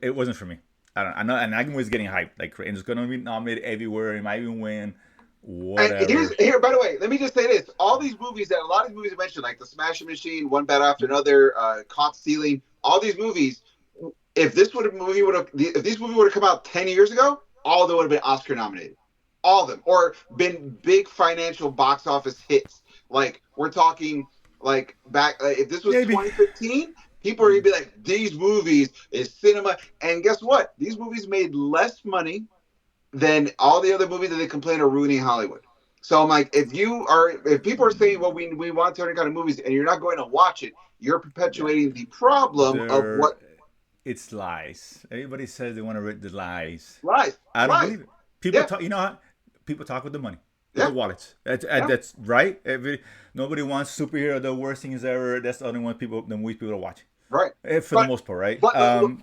It wasn't for me. I know, and that was getting hyped like crazy. It's gonna be nominated everywhere. It might even win. Whatever. And here, by the way, let me just say this: all these movies a lot of these movies I mentioned, like The Smashing Machine, One Battle After Another, Caught Stealing, all these movies. If these movie would have come out 10 years ago, all of them would have been Oscar nominated. All of them, or been big financial box office hits. Like we're talking, like back if this was 2015. People are going to be like, these movies is cinema. And guess what? These movies made less money than all the other movies that they complain are ruining Hollywood. So I'm like, if people are saying, well, we want certain kind of movies and you're not going to watch it, you're perpetuating the problem of what. It's lies. Everybody says they want to read the lies. Lies. I don't believe it. People talk, you know how people talk with the money. The wallets. That's right. Nobody wants superhero. The worst things ever. That's the only one the movies people are watching. Right. For the most part, right? But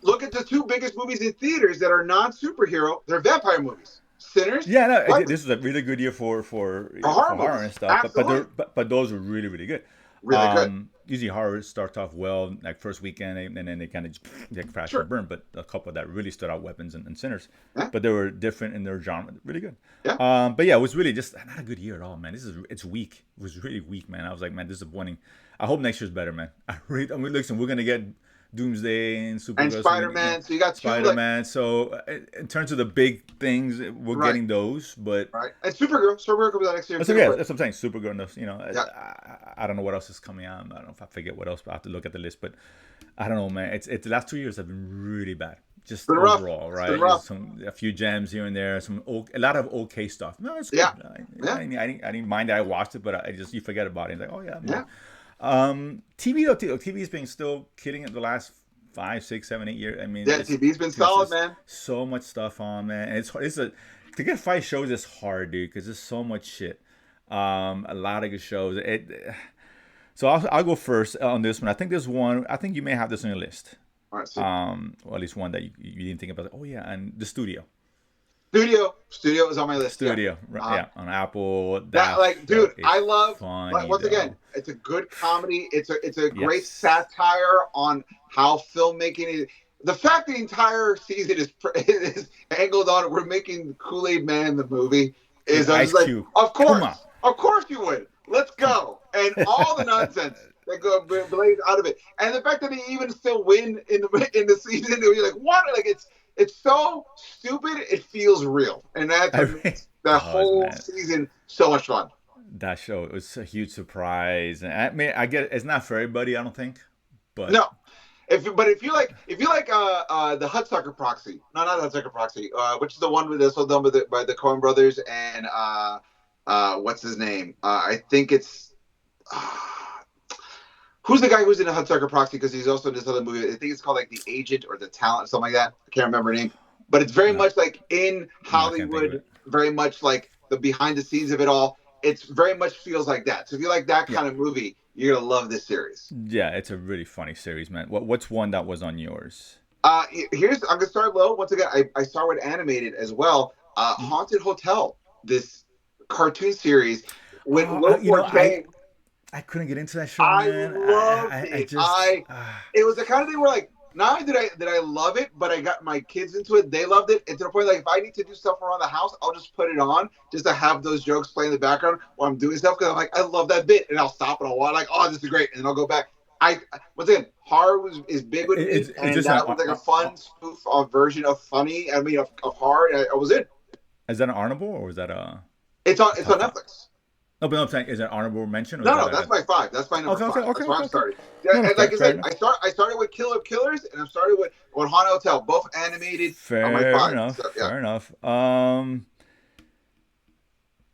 look at the two biggest movies in theaters that are non-superhero. They're vampire movies. Sinners. Yeah, no, What? this is a really good year for Horror horror movies. and stuff. Absolutely. But those are really really good. Really good. Usually horror starts off well, like first weekend, and then they kind of crash Sure. and burn. But a couple that really stood out, Weapons and Sinners. Yeah. But they were different in their genre, really good. Yeah. But yeah, it was really just not a good year at all, man. It's weak. It was really weak, man. I was like, man, disappointing. I hope next year's better, man. I mean, listen, we're gonna get Doomsday and Supergirl, And Spider-Man. So you got two. Spider-Man. So in terms of the big things, we're getting those, but right. And Supergirl comes out next year. so yeah, that's what I'm saying. Supergirl, you know, Yeah. I don't know what else is coming out. I don't know if I forget what else, but I have to look at the list. But I don't know, man. It's the last 2 years have been really bad, just been rough. overall, It's right? been rough. A few gems here and there, a lot of okay stuff. No, it's good. Yeah. I didn't mind that I watched it, but you forget about it. It's like, oh yeah, Yeah. TV though, TV's been still killing it the last 5, 6, 7, 8 years. I mean, Yeah, TV's been solid, man. So much stuff on, man. And to get 5 shows is hard, dude, because there's so much shit. A lot of good shows. So I'll go first on this one. I think there's one. I think you may have this on your list. All right. So Or at least one that you didn't think about. Oh yeah, and the Studio. Studio is on my list. Studio, yeah, on Apple. Dude, I love. Funny, Once again, it's a good comedy. It's a great satire on how filmmaking is. The fact the entire season is angled on we're making Kool-Aid Man the movie is Ice like, Cube. of course you would. Let's go, and all the nonsense that go blaze out of it, and the fact that they even still win in the season. You're like, what? Like it's so stupid. It feels real, and that whole season so much fun. That show, it was a huge surprise. And I mean, I get it. It's not for everybody, I don't think. But no, if you like the Hudsucker Proxy, no, not Hudsucker Proxy, which is the one that's done by the Coen Brothers and what's his name? I think it's. Who's the guy who's in a Hudsucker Proxy? Because he's also in this other movie. I think it's called like The Agent or The Talent, something like that. I can't remember her name. But it's very much like in Hollywood, very much like the behind the scenes of it all. It's very much feels like that. So if you like that kind of movie, you're going to love this series. Yeah, it's a really funny series, man. What's one that was on yours? I'm going to start low. Once again, I started with animated as well. Haunted Hotel, this cartoon series. When I couldn't get into that show, man. I loved it. It was the kind of thing where, like, not only did I love it, but I got my kids into it. They loved it. And to the point, like, if I need to do stuff around the house, I'll just put it on just to have those jokes play in the background while I'm doing stuff. Because I'm like, I love that bit. And I'll stop and I'll watch, like, oh, this is great. And then I'll go back. Once again, horror is big with me. And that was like a fun spoof version of funny. I mean, of horror. I was in. Is that an honorable or is that a... It's on Netflix. No, but I'm saying, is it honorable mention? Or no, that's my 5. That's my number 5. That's where I started. Yeah, and like I said, I started with Killer of Killers, and I started with Haunted Hotel, both animated. Fair on my 5. enough. So, yeah. Fair enough.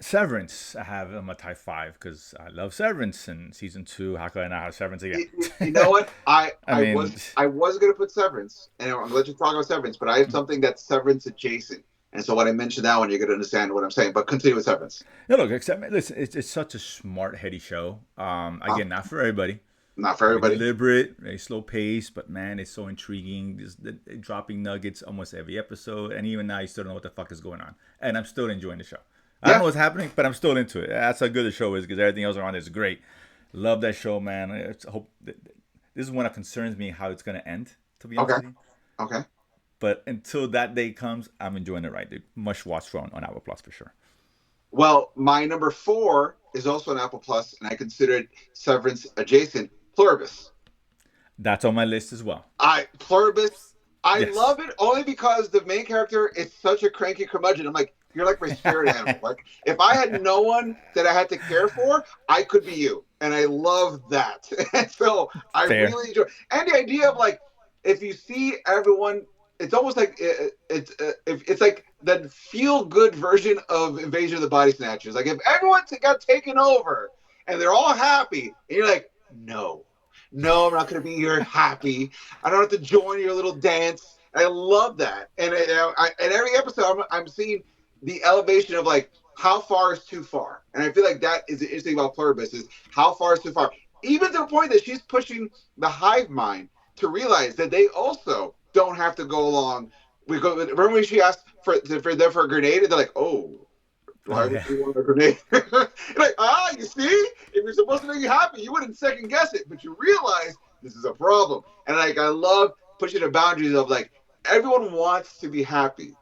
Severance, I have on my type 5 because I love Severance and season 2. How could I not have Severance again? You know what? I was going to put Severance, and I'm going to let you talk about Severance, but I have something that's Severance adjacent. And so when I mention that one, you're going to understand what I'm saying. But continue with Severance. No, look, listen, it's such a smart, heady show. Again, not for everybody. Not for everybody. Very deliberate, very slow pace, but man, it's so intriguing. They're dropping nuggets almost every episode. And even now, you still don't know what the fuck is going on. And I'm still enjoying the show. I don't know what's happening, but I'm still into it. That's how good the show is because everything else around it is great. Love that show, man. I hope this is one that concerns me how it's going to end, to be honest with you. Okay. But until that day comes, I'm enjoying it right, dude. Must watch on Apple Plus for sure. Well, my number 4 is also on Apple Plus, and I consider it Severance adjacent. Pluribus. That's on my list as well. Pluribus. I love it only because the main character is such a cranky curmudgeon. I'm like, you're like my spirit animal. Like, if I had no one that I had to care for, I could be you, and I love that. And so I really enjoy. And the idea of like, if you see everyone. It's almost like it's like the feel-good version of Invasion of the Body Snatchers. Like if everyone got taken over and they're all happy, and you're like, no, I'm not going to be here happy. I don't have to join your little dance. I love that. And in every episode, I'm seeing the elevation of like how far is too far. And I feel like that is the interesting about Pluribus is how far is too far. Even to the point that she's pushing the hive mind to realize that they also don't have to go along. Remember when she asked for a grenade, and they're like, "Oh, Oh why would yeah. you want a grenade?" Like, you see, if you're supposed to make you happy, you wouldn't second guess it, but you realize this is a problem. And like, I love pushing the boundaries of like everyone wants to be happy,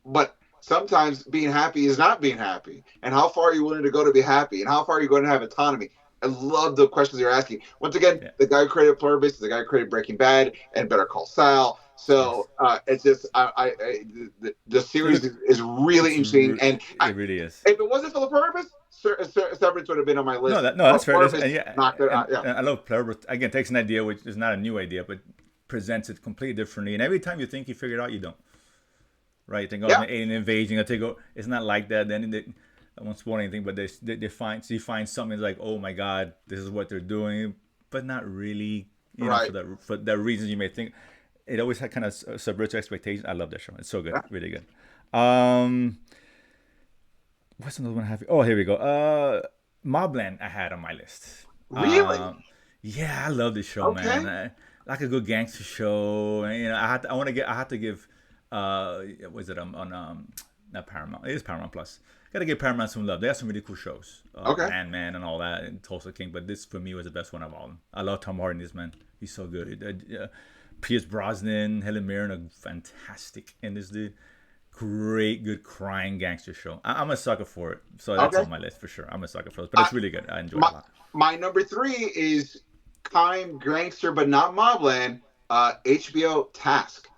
but sometimes being happy is not being happy. And how far are you willing to go to be happy? And how far are you going to have autonomy? I love the questions you're asking. Once again, Yeah. the guy who created Pluribus is the guy who created Breaking Bad and Better Call Saul. Yes. So it's just the series is really interesting. And It really is. if it wasn't for the Pluribus, Severance would have been on my list. No, that's fair. Pluribus And yeah, knocked it out. Yeah. and I love Pluribus. Again, takes an idea which is not a new idea, but presents it completely differently. And every time you think you figured it out, you don't. Right? You think, Yeah. an alien invasion. I think, it's not like that. Then I won't spoil anything, but they find something like, oh my god, this is what they're doing, but not really. You know, Right. for the reasons you may think. It always had kind of subverts your expectations. I love that show. It's so good, Yeah. really good. What's another one I have? Oh, here we go. Mobland I had on my list. Really? Yeah, I love this show, Okay. man. Like a good gangster show. And, I had to give. Was it on not Paramount? It is Paramount Plus. Gotta give Paramount some love. They have some really cool shows. Okay. Man and all that, and Tulsa King. But this for me was the best one of all. I love Tom Hardy in this, man. He's so good. Pierce Brosnan, Helen Mirren are fantastic in this dude. Great, good crime gangster show. I'm a sucker for it, so that's Okay. on my list for sure. I'm a sucker for it, but it's really good. I enjoy it a lot. My number 3 is crime gangster, but not Mobland. HBO Task.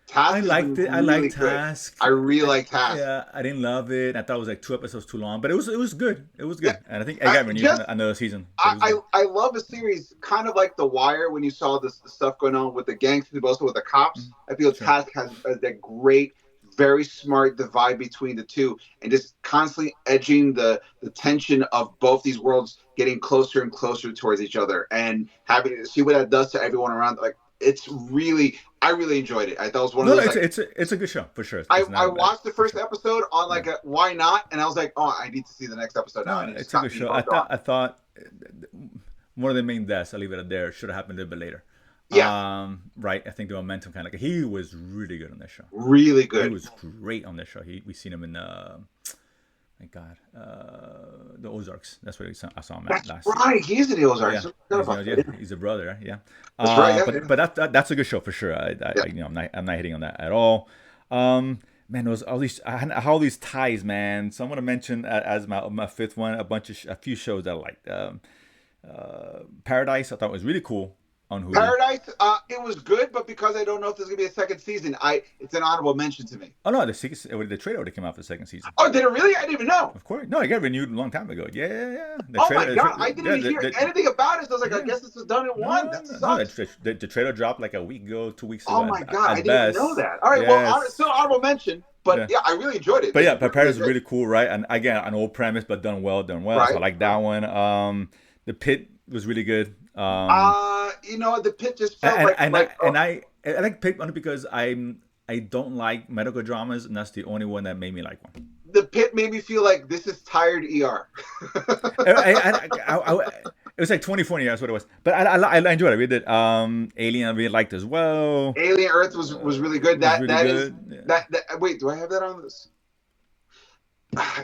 Task. I liked it. I really liked good. Task. I really like Task. Yeah, I didn't love it. I thought it was like 2 episodes too long, but it was good. It was good, Yeah. and I think I got renewed for another season. I love a series kind of like The Wire when you saw the stuff going on with the gangsters, but also with the cops. I feel Sure. Task has that great, very smart divide between the two, and just constantly edging the tension of both these worlds getting closer and closer towards each other, and having to see what that does to everyone around. Like, it's really, I really enjoyed it. I thought it was one of those. It's a good show for sure. I watched the first episode on like a why not, and I was like, oh, I need to see the next episode now. No, it's a good show. I thought one of the main deaths, I'll leave it at there, should have happened a little bit later. Yeah. Right. I think the momentum kind of he was really good on this show. Really good. He was great on this show. We seen him in my God, the Ozarks. That's what I saw him at last. Right, he's in the Ozarks. He's a brother. Yeah. That's right. Yeah, but that's a good show for sure. I'm not hitting on that at all. Man, those all these ties, man. So I'm gonna mention as my fifth one a few shows that I liked. Paradise, I thought was really cool on Hulu. Paradise, it was good, but because I don't know if there's gonna be a second season, it's an honorable mention to me. Oh no, the trailer already came out for the second season. Oh, did it really? I didn't even know. Of course, no, it got renewed a long time ago. Yeah. My god, I didn't even hear anything about it. So I was like, I guess this was done in one. That sucks. The trailer dropped like a week ago, 2 weeks ago. Oh my god, I didn't even know that. All right, well, still honorable mention, but yeah, I really enjoyed it. But Paradise is really cool, right? And again, an old premise, but done well. Right. So I like that one. The Pit was really good. The Pit just felt I like Pit only because I don't like medical dramas, and that's the only one that made me like one. The Pit made me feel like this is tired ER. It was like 2020, that's what it was. But I enjoyed it. We did Alien, I really liked as well. Alien Earth was really good. Wait, do I have that on this?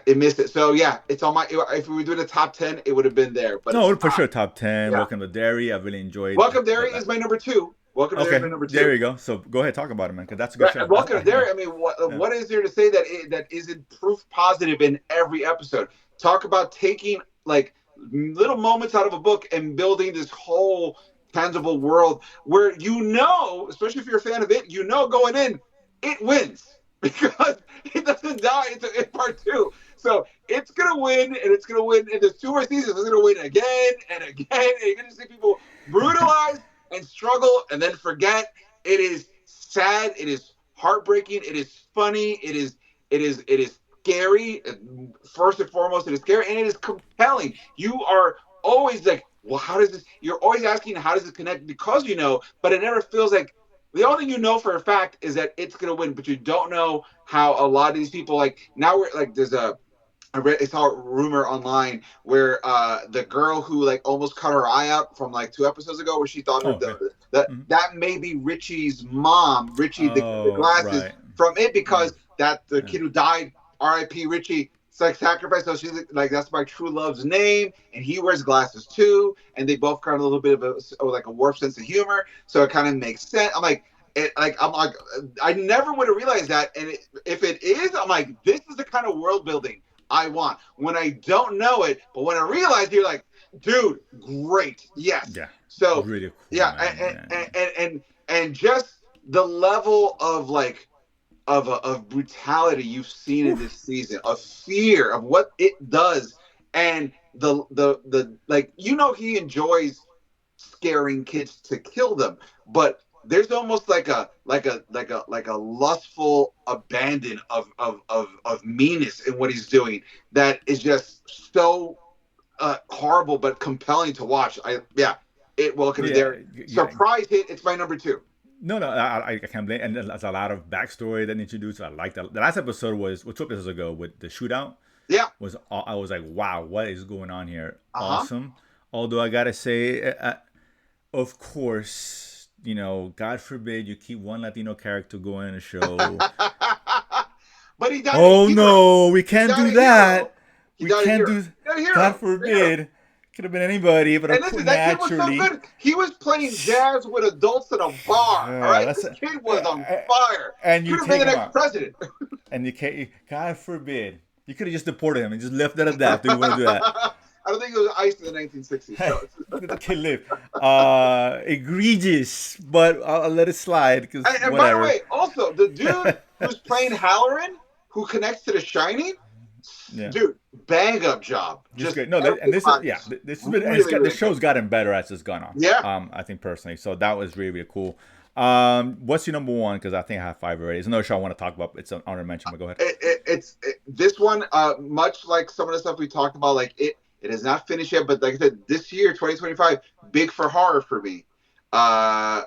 It missed it. So yeah, it's on my. If we were doing a top 10, it would have been there. But no, for sure top 10. Yeah. Welcome to Derry. I really enjoyed. Welcome to Derry is my number 2. Welcome to Derry is my number 2. There you go. So go ahead, talk about it, man, because that's a good show. Welcome to Derry. I mean, what is there to say that isn't proof positive in every episode? Talk about taking like little moments out of a book and building this whole tangible world where especially if you're a fan of it, going in, it wins. Because it doesn't die in part 2. So it's going to win, and it's going to win. And there's 2 more seasons. It's going to win again and again. And you're going to see people brutalize and struggle and then forget. It is sad. It is heartbreaking. It is funny. It is scary. First and foremost, it is scary. And it is compelling. You are always like, well, how does this? You're always asking, how does it connect? Because but it never feels like. The only thing you know for a fact is that it's going to win, but you don't know how a lot of these people, like, now we're, like, I saw a rumor online where the girl who, like, almost cut her eye out from, like, 2 episodes ago where she thought that may be Richie's mom, Richie the glasses right. from it, because that the kid who died, R.I.P. Richie, it's like sacrifice. So she's like, that's my true love's name, and he wears glasses too, and they both got a little bit of a warped sense of humor, so it kind of makes sense. I never would have realized that, and if it is, I'm like, this is the kind of world building I want. When I don't know it, but when I realize, you're like, dude, great, yes. Yeah. So really cool, yeah, and just the level of of brutality you've seen in this season, of fear of what it does, and the like, he enjoys scaring kids to kill them, but there's almost like a lustful abandon of meanness in what he's doing that is just so horrible but compelling to watch. Surprise hit. It's my number 2. No, I can't blame. And there's a lot of backstory that introduced. I like that. The last episode was 2 episodes ago with the shootout. Yeah, I was like, wow, what is going on here? Awesome. Although I gotta say, of course, God forbid you keep one Latino character going in a show. But he died. Oh no, we can't do that. We can't do. God forbid. Could have been anybody, but and listen, that kid was so good. He was playing jazz with adults in a bar. All right, this kid was on fire. And you could have been the next president. And you can't. God forbid. You could have just deported him and just left it at that. Do you want to do that? I don't think it was ICE in the 1960s. So. The kid lived. Egregious, but I'll let it slide. And by the way, also the dude who's playing Halloran, who connects to The Shining. Yeah. Dude, bang up job. Just great. No, this has been the show's gotten better as it's gone on. Yeah. I think personally, so that was really, really cool. What's your number 1? Because I think I have 5 already. It's another show I want to talk about. It's an honor mention, but go ahead. It's this one. Much like some of the stuff we talked about, like it is not finished yet. But like I said, this year, 2025, big for horror for me. And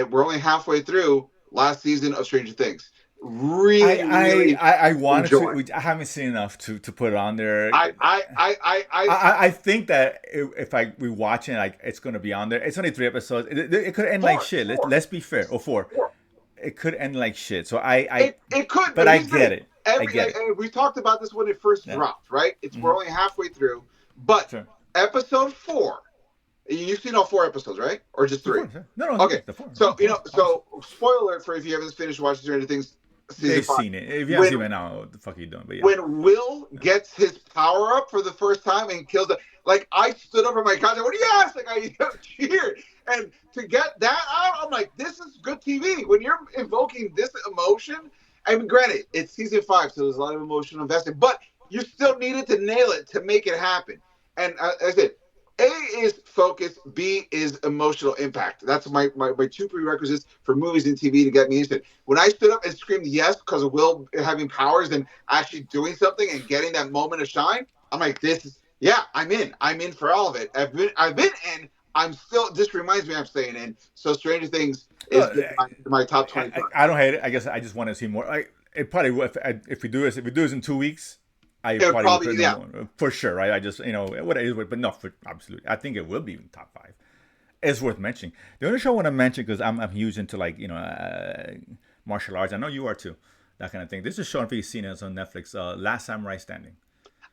we're only halfway through last season of Stranger Things. I wanted to. I haven't seen enough to put it on there. I think that if we watch it, like, it's gonna be on there. It's only 3 episodes. It could end like shit. Let's be fair. Or 4. It could end like shit. So it could, but I get it. I get it. We talked about this when it first dropped, right? We're only halfway through, but episode 4. You've seen all 4 episodes, right? Or just 3? No. Okay. So so spoiler alert for if you haven't finished watching Stranger Things. They've seen it. If you haven't seen it now, what the fuck are you doing? But yeah. When Will gets his power up for the first time and kills the, I stood up on my couch. What do you ask? I cheered. And to get that out, I'm like, this is good TV. When you're invoking this emotion, I mean, granted, it's season 5, so there's a lot of emotional investment, but you still needed to nail it to make it happen. And I said, A is focus, B is emotional impact. That's my 2 prerequisites for movies and TV to get me interested. When I stood up and screamed yes because of Will having powers and actually doing something and getting that moment of shine, I'm like, I'm in. I'm in for all of it. I've been in. I'm still. This reminds me I'm staying in. So Stranger Things is my top 20. I don't hate it. I guess I just want to see more. It probably if we do this in 2 weeks. I probably for sure, right? I just what it is, but no, absolutely. I think it will be in top 5. It's worth mentioning. The only show I want to mention, because I'm huge into martial arts. I know you are too, that kind of thing. This is a show, if you've seen it, it's on Netflix. Last Samurai Standing.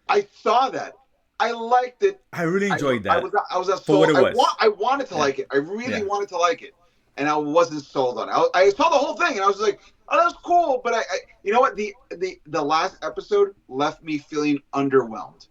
I saw that. I liked it. I really enjoyed that. I was for what it was. I wanted to like it. I really wanted to like it, and I wasn't sold on it. I saw the whole thing, and I was like, oh, that was cool, but I you know what? The last episode left me feeling underwhelmed.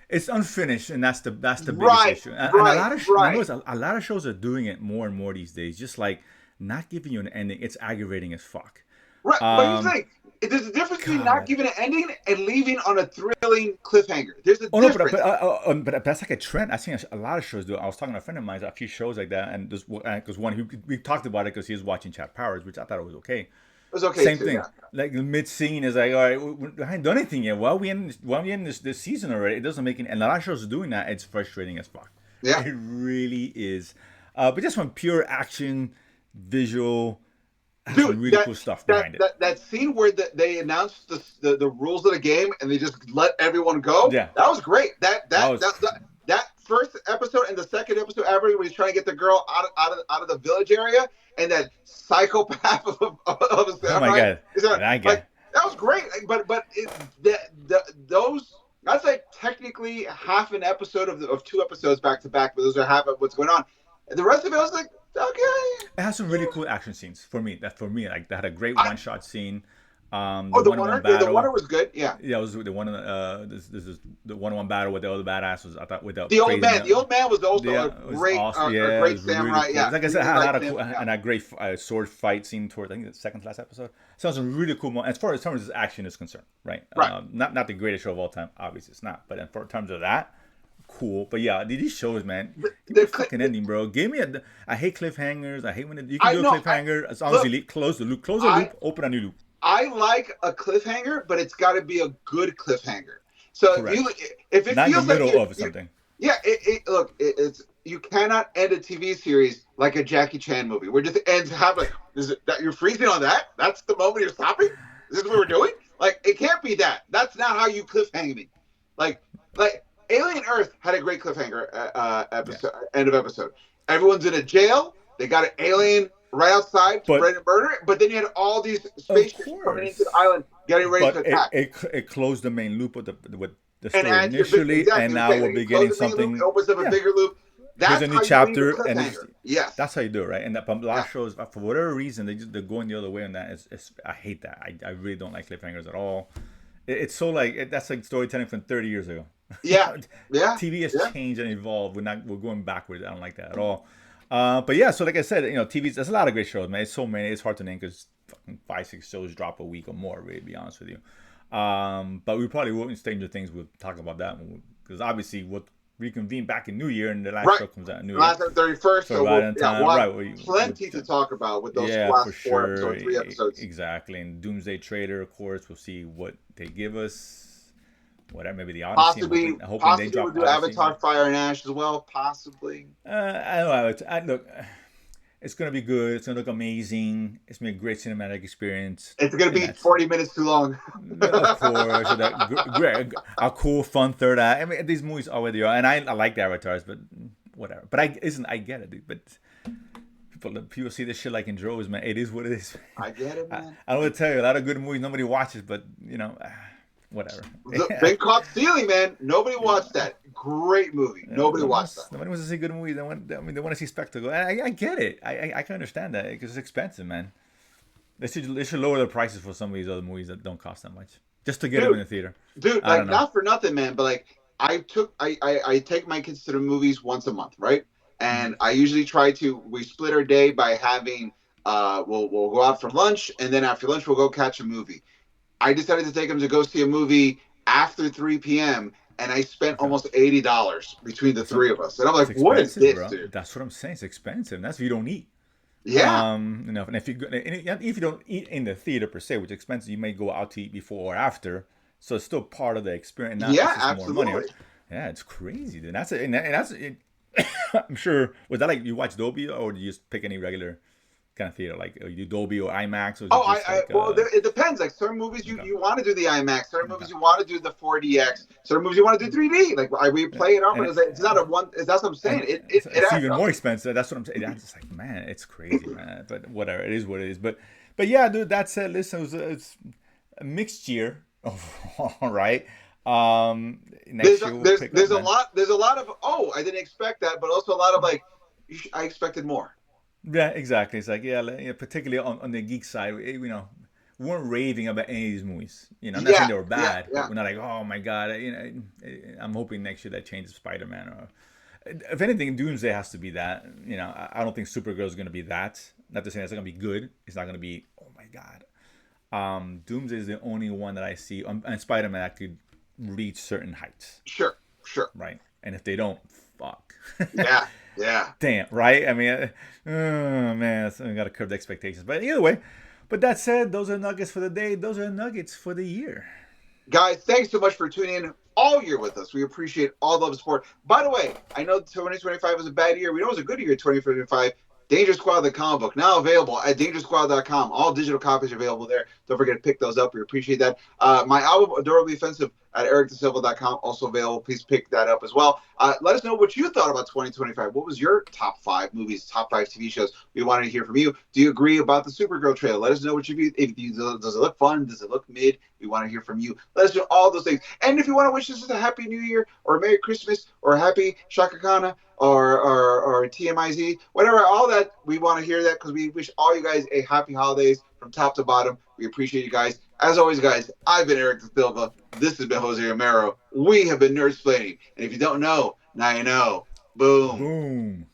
It's unfinished, and that's the biggest issue. And a lot of shows are doing it more and more these days. Just like not giving you an ending, it's aggravating as fuck. Right, but you think there's a difference between not giving an ending and leaving on a thrilling cliffhanger. There's a difference. But that's like a trend. I've seen a lot of shows do it. I was talking to a friend of mine, a few shows like that, and because we talked about it because he was watching Chad Powers, which I thought it was okay. It was okay. Same thing. Yeah. Like the mid scene is like, all right, we haven't done anything yet. Why are we in this season already? It doesn't make any. And a lot of shows are doing that. It's frustrating as fuck. Yeah, it really is. But just from pure action, visual. Dude, really cool stuff behind it. That scene where they announced the rules of the game and they just let everyone go. Yeah, that was great. That first episode and the second episode ever when he's trying to get the girl out of the village area, and that psychopath of a samurai. Oh my god! That was great, but those, that's like technically half an episode of 2 episodes back to back, but those are half of what's going on. And the rest of it was like, okay. It has some really cool action scenes for me. Like that had a great one-shot scene. The one was good. Yeah, it was the one. This is the one-on-one battle with the other badass was. I thought with the old man. The old man was also a great, awesome. a great samurai. Really cool. Like I said, had a great sword fight scene towards I think the second to last episode. So it was a really cool moment as far as action is concerned, right? Not the greatest show of all time, obviously it's not. But in terms of that, cool. But yeah, these shows, man, give me a fucking ending, bro. Give me I hate cliffhangers. I hate when you can do a cliffhanger as long as you close the loop, open a new loop. I like a cliffhanger, but it's got to be a good cliffhanger. So if it not feels in the middle like of something, it's you cannot end a TV series like a Jackie Chan movie. We're just and have like is it that you're freezing on that? That's the moment you're stopping. Is this what we're doing? Like it can't be that. That's not how you cliffhang me. Like Alien Earth had a great cliffhanger episode, end of episode. Everyone's in a jail. They got an alien right outside to murder it, but then you had all these spaceships coming into the island getting ready to attack. It closed the main loop with the story initially, and now we're beginning something. It opens up a bigger loop. There's a new chapter, and yes, that's how you do it, right? And the last shows, for whatever reason, they're going the other way on that. I hate that. I really don't like cliffhangers at all. It's so that's like storytelling from 30 years ago. Yeah, TV has changed and evolved. We're going backwards. I don't like that at all. But yeah, so like I said, TV's, there's a lot of great shows, man. It's so many. It's hard to name because 5-6 shows drop a week or more, really, to be honest with you. But we probably won't. Stranger Things, we'll talk about that because obviously we'll reconvene back in New Year, and the last show comes out in New Year. Last and 31st, so we'll have plenty to talk about with those last 4 episodes, 3 episodes. Exactly, and Doomsday Trader, of course, we'll see what they give us. Whatever, maybe the Odyssey. Possibly we'll do Avatar, Fire and Ash as well. Possibly. I don't know. Look, it's gonna be good. It's gonna look amazing. It's gonna be a great cinematic experience. It's gonna be 40 minutes too long. Of course, a cool, fun third act. I mean, these movies already are, and I like the Avatars, but whatever. But I get it, dude. But people see this shit like in droves, man. It is what it is. I get it, man. I don't want to tell you, a lot of good movies nobody watches, but whatever. Been Caught Stealing, man. Nobody watched that. Great movie. Nobody watched that. Nobody wants to see good movies. They want to see spectacle. I get it. I can understand that because it's expensive, man. They should lower the prices for some of these other movies that don't cost that much just to get them in the theater. Dude, not for nothing, man. But I take my kids to the movies once a month, right? And I usually we split our day by having we'll go out for lunch, and then after lunch we'll go catch a movie. I decided to take them to go see a movie after 3 p.m. and I spent almost $80 between the three of us. And I'm like, what is this, bro? Dude? That's what I'm saying. It's expensive. That's if you don't eat. Yeah. And if you don't eat in the theater per se, which is expensive, you may go out to eat before or after. So it's still part of the experience. Absolutely. More money, right? Yeah, it's crazy, dude. That's it. I'm sure. Was that like you watch Dolby or do you just pick any regular kind of theater, like you do Dolby or IMAX? Or it depends. Like certain movies you want to do the IMAX, certain movies you want to do the 4DX, certain movies you want to do 3D. Like we play it on, but it's not a one. That's what I'm saying. It's even more expensive. That's what I'm saying. I'm just like, man, it's crazy, man. But whatever, it is what it is. But yeah, dude. That said, listen, it's a mixed year. All right. Next year there's a lot of I didn't expect that, but also a lot of I expected more. Yeah, exactly. It's like, particularly on the geek side, we weren't raving about any of these movies. I'm not saying they were bad, but we're not like, oh my god. I'm hoping next year that changes Spider-Man, or if anything, Doomsday has to be that. I don't think Supergirl is going to be that. Not to say it's not going to be good. It's not going to be, oh my god. Doomsday is the only one that I see, and Spider-Man that could reach certain heights. Sure. Right, and if they don't, fuck. Yeah. Damn, right? I mean, man, I got to curb the expectations. But either way, but that said, those are nuggets for the day. Those are nuggets for the year. Guys, thanks so much for tuning in all year with us. We appreciate all the love and support. By the way, I know 2025 was a bad year. We know it was a good year, 2025. Danger Squad, the comic book, now available at dangersquad.com. All digital copies are available there. Don't forget to pick those up. We appreciate that. My album, Adorably Offensive, at ericdasilva.com, also available. Please pick that up as well. Let us know what you thought about 2025. What was your top 5 movies, top 5 TV shows? We wanted to hear from you. Do you agree about the Supergirl trailer? Let us know what you view. Does it look fun? Does it look mid? We want to hear from you. Let us know all those things. And if you want to wish us a Happy New Year or a Merry Christmas or a Happy Shaka Khan or TMIZ, whatever, all that, we want to hear that because we wish all you guys a happy holidays from top to bottom. We appreciate you guys. As always, guys, I've been Eric Da Silva. This has been Jose Romero. We have been Nerdsplaining. And if you don't know, now you know. Boom. Boom.